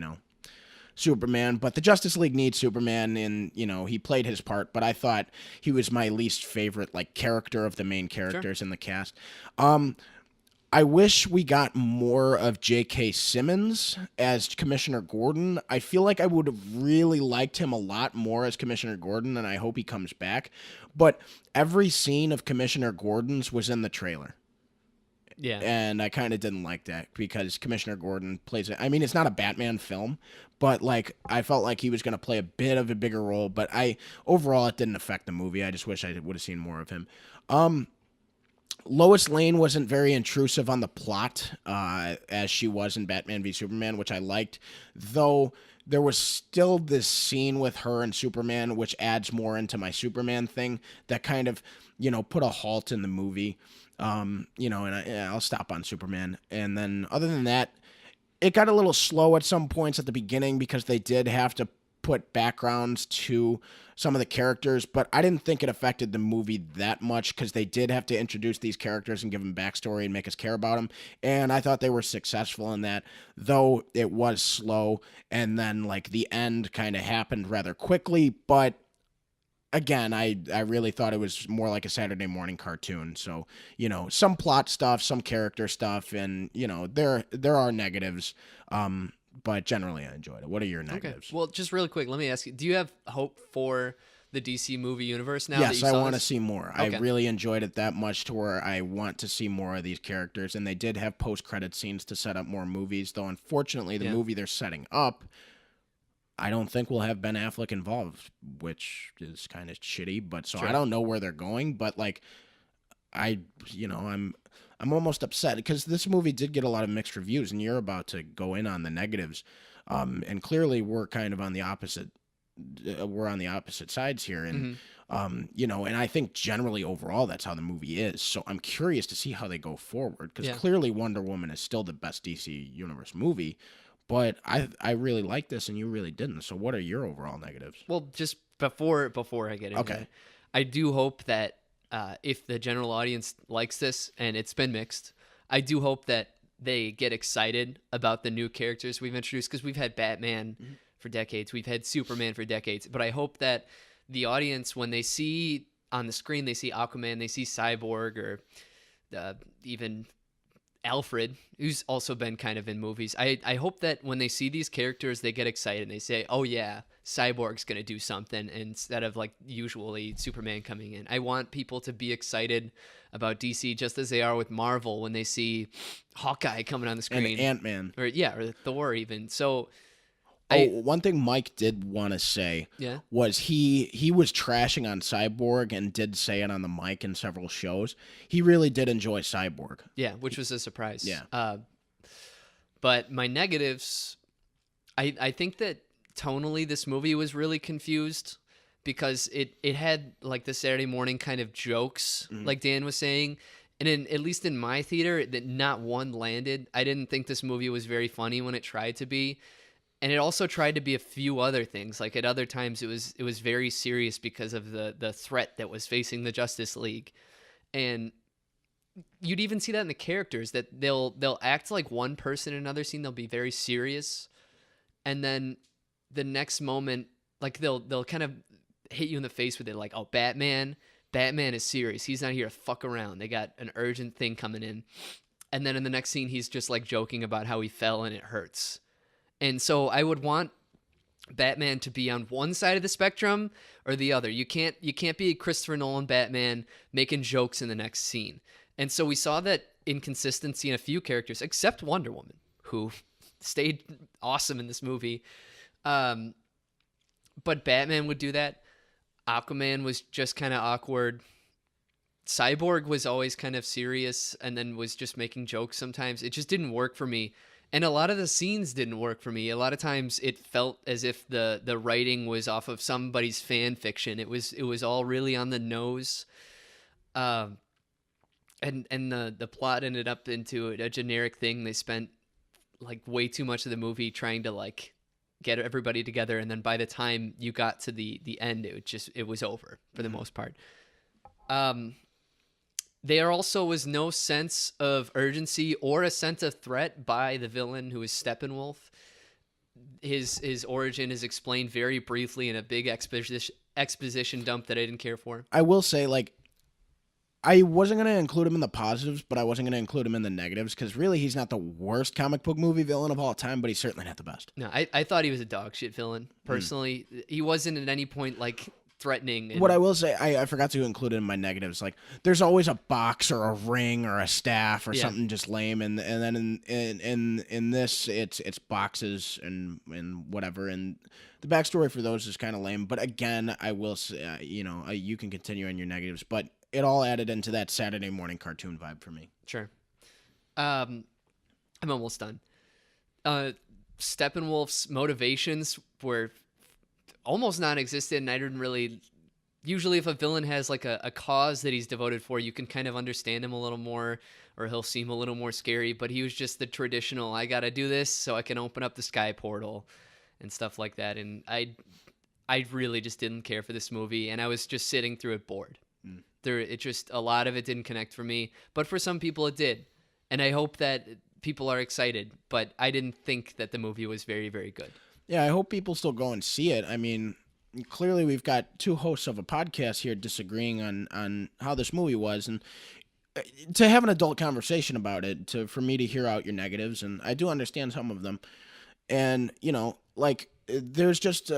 Superman. But the Justice League needs Superman, and, he played his part, but I thought he was my least favorite, character of the main characters in the cast. I wish we got more of J.K. Simmons as Commissioner Gordon. I feel like I would have really liked him a lot more as Commissioner Gordon, and I hope he comes back. But every scene of Commissioner Gordon's was in the trailer. Yeah. And I kind of didn't like that because Commissioner Gordon plays it. I mean, it's not a Batman film, but like I felt like he was going to play a bit of a bigger role. But overall, it didn't affect the movie. I just wish I would have seen more of him. Lois Lane wasn't very intrusive on the plot as she was in Batman v Superman, which I liked, though there was still this scene with her and Superman, which adds more into my Superman thing that kind of, put a halt in the movie. And I'll stop on Superman. And then other than that, it got a little slow at some points at the beginning because they did have to put backgrounds to some of the characters, but I didn't think it affected the movie that much because they did have to introduce these characters and give them backstory and make us care about them. And I thought they were successful in that, though it was slow. And then like the end kind of happened rather quickly, but again, I really thought it was more like a Saturday morning cartoon. So, some plot stuff, some character stuff, and, there are negatives. But generally I enjoyed it. What are your negatives? Okay. Well, just really quick, let me ask you, do you have hope for the DC movie universe now? Yes, that you I want to this? see more. Okay. I really enjoyed it that much to where I want to see more of these characters. And they did have post-credit scenes to set up more movies, though unfortunately the movie they're setting up, I don't think we'll have Ben Affleck involved, which is kind of shitty. But so I don't know where they're going. But like, I'm almost upset because this movie did get a lot of mixed reviews, and you're about to go in on the negatives. And clearly we're kind of on the opposite. We're on the opposite sides here, and and I think generally overall that's how the movie is. So I'm curious to see how they go forward because clearly Wonder Woman is still the best DC Universe movie. But I really like this, and you really didn't. So what are your overall negatives? Well, just before I get into it, I do hope that if the general audience likes this, and it's been mixed, I do hope that they get excited about the new characters we've introduced, because we've had Batman for decades, we've had Superman for decades, but I hope that the audience, when they see on the screen, they see Aquaman, they see Cyborg, or even Alfred, who's also been kind of in movies. I hope that when they see these characters, they get excited and they say, oh yeah, Cyborg's going to do something, instead of like usually Superman coming in. I want people to be excited about DC just as they are with Marvel when they see Hawkeye coming on the screen. And Ant-Man. Or Thor even. So one thing Mike did want to say was he was trashing on Cyborg and did say it on the mic in several shows. He really did enjoy Cyborg. Yeah, which was a surprise. Yeah. But my negatives, I think that tonally this movie was really confused because it had like the Saturday morning kind of jokes, like Dan was saying. And at least in my theater, that not one landed. I didn't think this movie was very funny when it tried to be. And it also tried to be a few other things. Like at other times, it was very serious because of the threat that was facing the Justice League, and you'd even see that in the characters, that they'll act like one person in another scene. They'll be very serious, and then the next moment, like they'll kind of hit you in the face with it, like, oh, Batman is serious. He's not here to fuck around. They got an urgent thing coming in, and then in the next scene, he's just like joking about how he fell and it hurts. And so I would want Batman to be on one side of the spectrum or the other. You can't be Christopher Nolan Batman making jokes in the next scene. And so we saw that inconsistency in a few characters, except Wonder Woman, who stayed awesome in this movie. But Batman would do that. Aquaman was just kind of awkward. Cyborg was always kind of serious and then was just making jokes sometimes. It just didn't work for me. And a lot of the scenes didn't work for me. A lot of times it felt as if the writing was off of somebody's fan fiction. It was all really on the nose. And the plot ended up into a generic thing. They spent like way too much of the movie trying to like get everybody together, and then by the time you got to the end, it was over for the most part. There also was no sense of urgency or a sense of threat by the villain, who is Steppenwolf. His origin is explained very briefly in a big exposition dump that I didn't care for. I will say, like, I wasn't going to include him in the positives, but I wasn't going to include him in the negatives because really he's not the worst comic book movie villain of all time, but he's certainly not the best. No, I thought he was a dog shit villain. Personally, he wasn't at any point like threatening. And what I will say, I forgot to include it in my negatives. Like, there's always a box or a ring or a staff or something just lame, and then in this, it's boxes and whatever, and the backstory for those is kind of lame. But again, I will say, you can continue on your negatives, but it all added into that Saturday morning cartoon vibe for me. Sure. I'm almost done. Steppenwolf's motivations were almost non-existent, and I didn't really... Usually if a villain has like a cause that he's devoted for, you can kind of understand him a little more, or he'll seem a little more scary, but he was just the traditional, I gotta do this so I can open up the sky portal and stuff like that, and I really just didn't care for this movie, and I was just sitting through it bored. A lot of it didn't connect for me, but for some people it did, and I hope that people are excited, but I didn't think that the movie was very, very good. Yeah, I hope people still go and see it. I mean, clearly we've got two hosts of a podcast here disagreeing on how this movie was, and to have an adult conversation about it, for me to hear out your negatives, and I do understand some of them, and there's just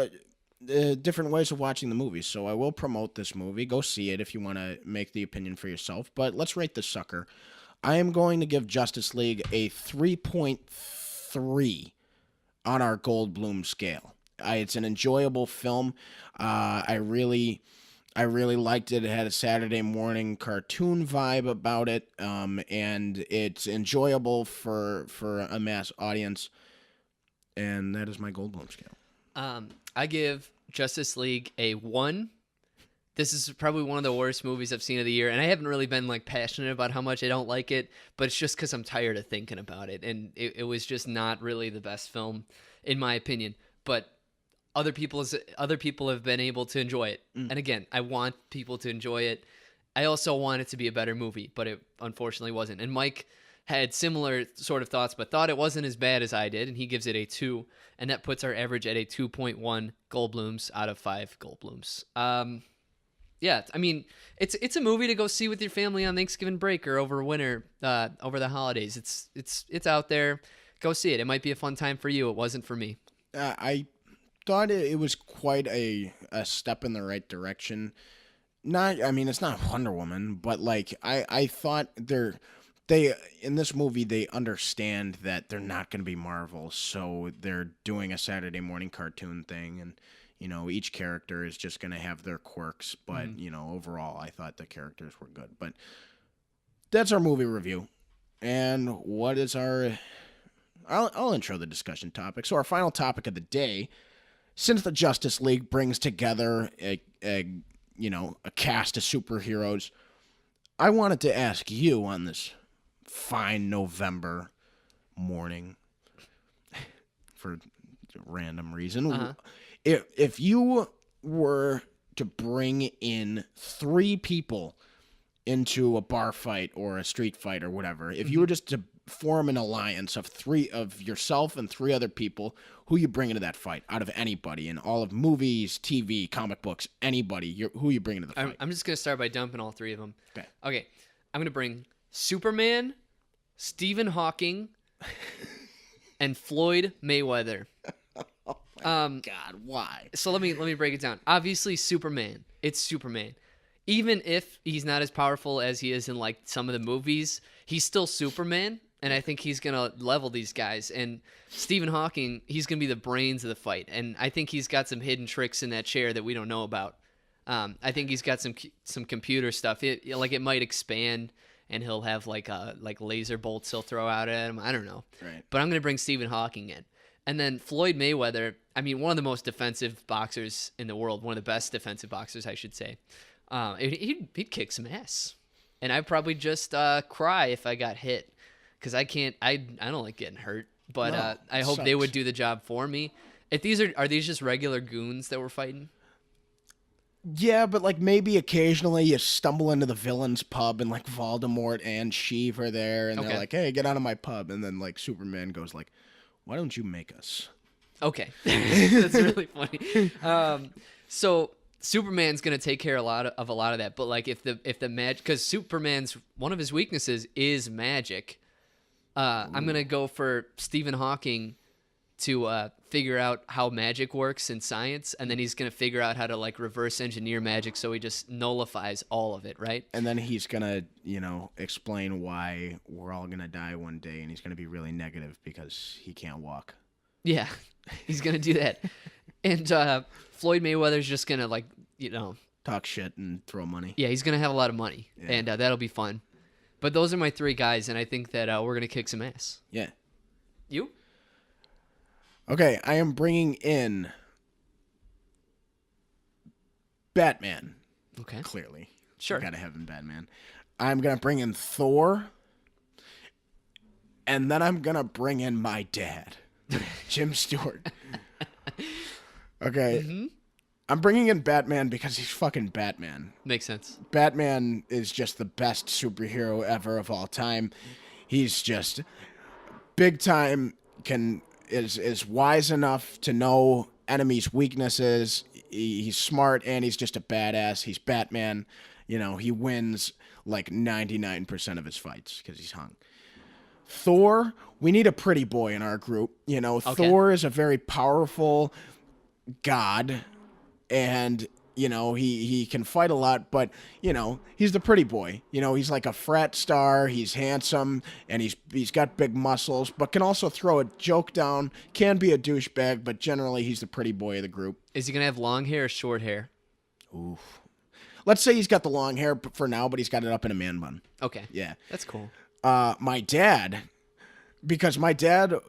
different ways of watching the movie. So I will promote this movie. Go see it if you want to make the opinion for yourself. But let's rate this sucker. I am going to give Justice League a 3.3 on our Goldblum scale. It's an enjoyable film. I really liked it. It had a Saturday morning cartoon vibe about it, and it's enjoyable for a mass audience. And that is my Goldblum scale. I give Justice League a 1. This is probably one of the worst movies I've seen of the year, and I haven't really been like passionate about how much I don't like it, but it's just because I'm tired of thinking about it, and it was just not really the best film, in my opinion. But other people have been able to enjoy it, and again, I want people to enjoy it. I also want it to be a better movie, but it unfortunately wasn't. And Mike had similar sort of thoughts, but thought it wasn't as bad as I did, and he gives it a 2, and that puts our average at a 2.1 Goldblums out of 5 Goldblums. Yeah, I mean, it's a movie to go see with your family on Thanksgiving break or over winter, over the holidays. It's out there. Go see it. It might be a fun time for you. It wasn't for me. I thought it was quite a step in the right direction. It's not Wonder Woman, but like I thought they in this movie they understand that they're not going to be Marvel, so they're doing a Saturday morning cartoon thing, and each character is just going to have their quirks, but overall I thought the characters were good. But that's our movie review. And what is I'll intro the discussion topic. So our final topic of the day, since the Justice League brings together a cast of superheroes, I wanted to ask you on this fine November morning, for a random reason, if you were to bring in 3 people into a bar fight or a street fight or whatever, if you were just to form an alliance of 3 of yourself and 3 other people, who you bring into that fight out of anybody in all of movies, TV, comic books, anybody, who you bring into the fight? I'm just going to start by dumping all 3 of them. Okay. I'm going to bring Superman, Stephen Hawking, and Floyd Mayweather. Oh my God, why? So let me break it down. Obviously, Superman. It's Superman. Even if he's not as powerful as he is in like some of the movies, he's still Superman, and I think he's gonna level these guys. And Stephen Hawking, he's gonna be the brains of the fight, and I think he's got some hidden tricks in that chair that we don't know about. I think he's got some computer stuff. It might expand, and he'll have like laser bolts he'll throw out at him. I don't know. Right. But I'm gonna bring Stephen Hawking in. And then Floyd Mayweather, I mean, one of the most defensive boxers in the world, one of the best defensive boxers, I should say. He'd kick some ass. And I'd probably just cry if I got hit, because I don't like getting hurt. But No, I hope sucks. they would do the job for me. If are these just regular goons that we're fighting? Yeah, but like maybe occasionally you stumble into the villain's pub and like Voldemort and Sheev are there, and they're like, "Hey, get out of my pub," and then like Superman goes like, "Why don't you make us?" Okay, that's really funny. So Superman's gonna take care of a lot of that. But like if the magic, because Superman's one of his weaknesses is magic. I'm gonna go for Stephen Hawking to figure out how magic works in science, and then he's gonna figure out how to like reverse engineer magic so he just nullifies all of it, right? And then he's gonna, explain why we're all gonna die one day, and he's gonna be really negative because he can't walk. Yeah, he's gonna do that. And Floyd Mayweather's just gonna Talk shit and throw money. yeah, he's gonna have a lot of money, Yeah. and that'll be fun. But those are my three guys, and I think that we're gonna kick some ass. Yeah. You? Okay, I am bringing in Batman. Okay. Clearly. Sure. Gotta have him Batman. I'm gonna bring in Thor. And then I'm gonna bring in my dad, Jim Stewart. Okay. Mm-hmm. I'm bringing in Batman because he's fucking Batman. Makes sense. Batman is just the best superhero ever of all time. He's just big time, is wise enough to know enemies' weaknesses. He's smart and he's just a badass. He's Batman. He wins like 99% of his fights because he's hung. Thor, we need a pretty boy in our group. Okay. Thor is a very powerful god, and he can fight a lot, but he's the pretty boy. He's like a frat star. He's handsome and he's got big muscles, but can also throw a joke down. Can be a douchebag, but generally he's the pretty boy of the group. Is he gonna have long hair or short hair? Oof. Let's say he's got the long hair for now, but he's got it up in a man bun. Okay. Yeah. That's cool. My dad, because my dad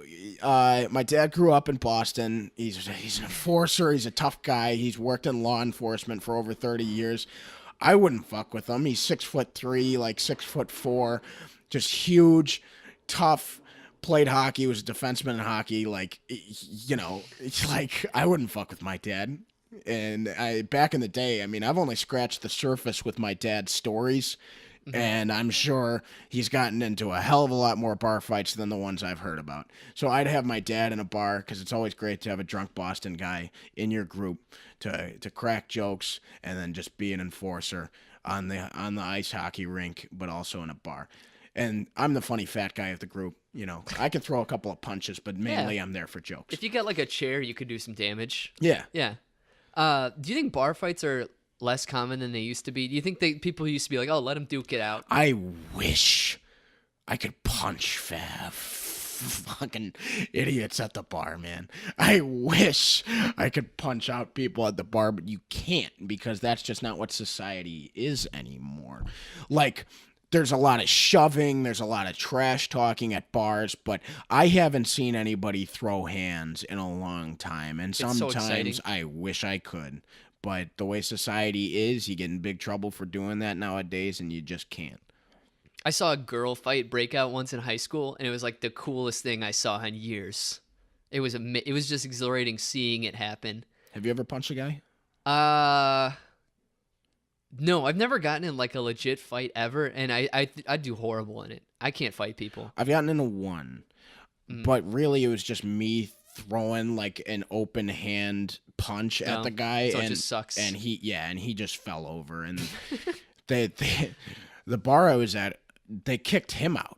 grew up in Boston. He's an enforcer. He's a tough guy. He's worked in law enforcement for over 30 years. I wouldn't fuck with him. He's 6'3", like 6'4", just huge, tough. Played hockey. Was a defenseman in hockey. It's like I wouldn't fuck with my dad. And back in the day, I've only scratched the surface with my dad's stories. And I'm sure he's gotten into a hell of a lot more bar fights than the ones I've heard about. So I'd have my dad in a bar because it's always great to have a drunk Boston guy in your group to crack jokes and then just be an enforcer on the ice hockey rink, but also in a bar. And I'm the funny fat guy of the group. I can throw a couple of punches, but mainly I'm there for jokes. If you got like a chair, you could do some damage. Yeah. Yeah. Do you think bar fights are less common than they used to be? Do you think people used to be like, oh, let him duke it out? I wish I could punch fucking idiots at the bar, man. I wish I could punch out people at the bar, but you can't because that's just not what society is anymore. Like, there's a lot of shoving, there's a lot of trash talking at bars, but I haven't seen anybody throw hands in a long time, and sometimes I wish I could. But the way society is, you get in big trouble for doing that nowadays, and you just can't. I saw a girl fight break out once in high school, and it was like the coolest thing I saw in years. It was just exhilarating seeing it happen. Have you ever punched a guy? No, I've never gotten in like a legit fight ever, and I do horrible in it. I can't fight people. I've gotten into one, but really it was just me throwing like an open hand punch at the guy, so and it just sucks. And he just fell over, and the bar I was at, they kicked him out.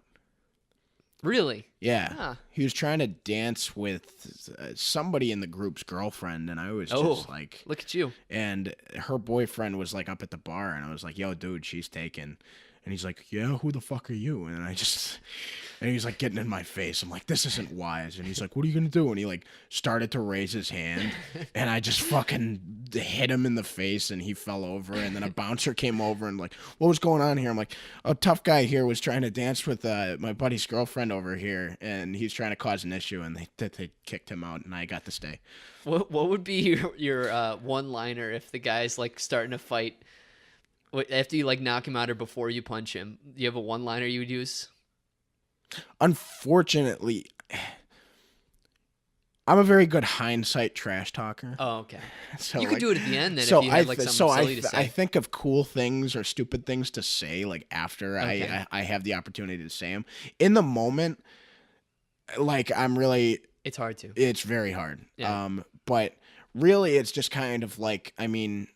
Really? Yeah. Huh. He was trying to dance with somebody in the group's girlfriend, and I was just like, look at you. And her boyfriend was like up at the bar, and I was like, yo, dude, she's taken. And he's like, yeah, who the fuck are you? And he's like getting in my face. I'm like, this isn't wise. And he's like, what are you going to do? And he like started to raise his hand, and I just fucking hit him in the face, and he fell over. And then a bouncer came over and like, what was going on here? I'm like, a tough guy here was trying to dance with my buddy's girlfriend over here, and he's trying to cause an issue, and they kicked him out, and I got to stay. What would be your one-liner if the guy's like starting to fight? After you like knock him out or before you punch him, do you have a one-liner you would use? Unfortunately, I'm a very good hindsight trash talker. Oh, okay. So you could do it at the end then so if you had like something silly to say. I think of cool things or stupid things to say like after I have the opportunity to say them. In the moment, like it's hard to. It's very hard. Yeah. But really it's just kind of like, I mean,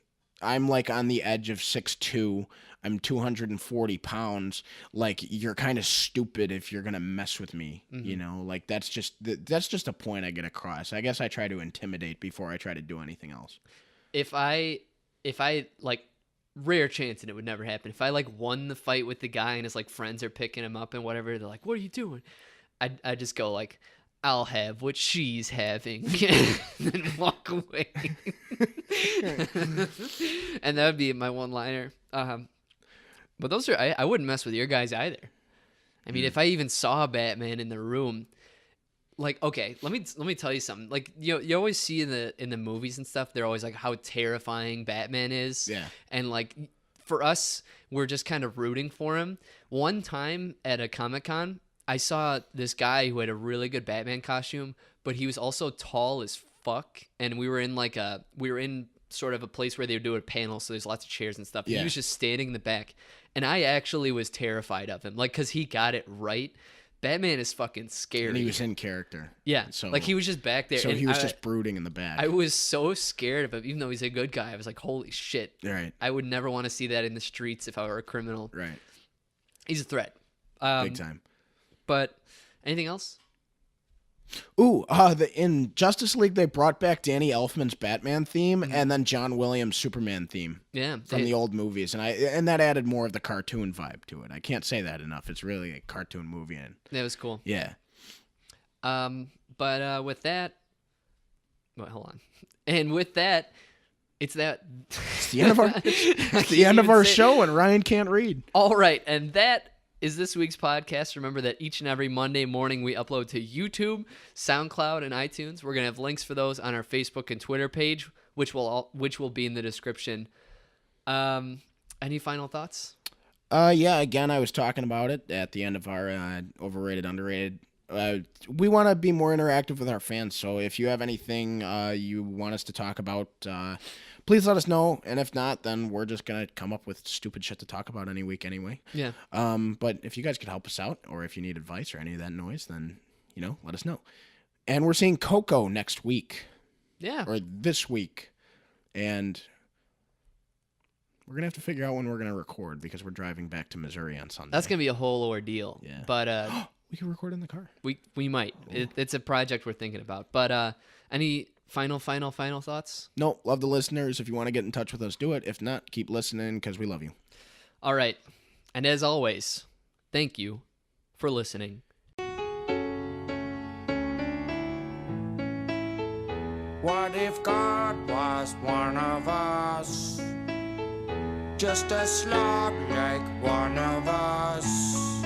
I'm like on the edge of 6'2". I'm 240 pounds. Like, you're kind of stupid if you're gonna mess with me. You know, like that's just a point I get across. I guess I try to intimidate before I try to do anything else. If I like, rare chance and it would never happen. If I like won the fight with the guy and his like friends are picking him up and whatever, they're like, "What are you doing?" I just go like, "I'll have what she's having," and then walk away. And that would be my one-liner. But those are I wouldn't mess with your guys either. I mean, if I even saw Batman in the room, like, okay, let me tell you something. Like, you always see in the movies and stuff, they're always like how terrifying Batman is. Yeah. And like, for us, we're just kind of rooting for him. One time at a Comic-Con, I saw this guy who had a really good Batman costume, but he was also tall as fuck. And we were in sort of a place where they would do a panel, so there's lots of chairs and stuff. Yeah. He was just standing in the back, and I actually was terrified of him, like, because he got it right. Batman is fucking scary. And he was in character. Yeah, so like he was just back there. So he was just brooding in the back. I was so scared of him, even though he's a good guy. I was like, holy shit. Right. I would never want to see that in the streets if I were a criminal. Right. He's a threat. Big time. But anything else? Ooh, in Justice League, they brought back Danny Elfman's Batman theme and then John Williams' Superman theme. Yeah, from the old movies, and that added more of the cartoon vibe to it. I can't say that enough. It's really a cartoon movie, and that was cool. Yeah. But with that, well, hold on, and with that, it's the end of our end of our show, and Ryan can't read. All right, and that is this week's podcast. Remember that each and every Monday morning we upload to YouTube, SoundCloud, and iTunes. We're gonna have links for those on our Facebook and Twitter page, which will be in the description. Any final thoughts? Yeah. Again, I was talking about it at the end of our overrated, underrated. We want to be more interactive with our fans. So if you have anything you want us to talk about, please let us know. And if not, then we're just gonna come up with stupid shit to talk about any week anyway. Yeah. But if you guys could help us out, or if you need advice or any of that noise, then let us know. And we're seeing Coco next week. Yeah. Or this week, and we're going to have to figure out when we're going to record because we're driving back to Missouri on Sunday. That's going to be a whole ordeal. Yeah. But we can record in the car. We might. It's a project we're thinking about. But any final thoughts? No, love the listeners. If you want to get in touch with us, do it. If not, keep listening because we love you. All right. And as always, thank you for listening. What if God was one of us? Just a slob like one of us.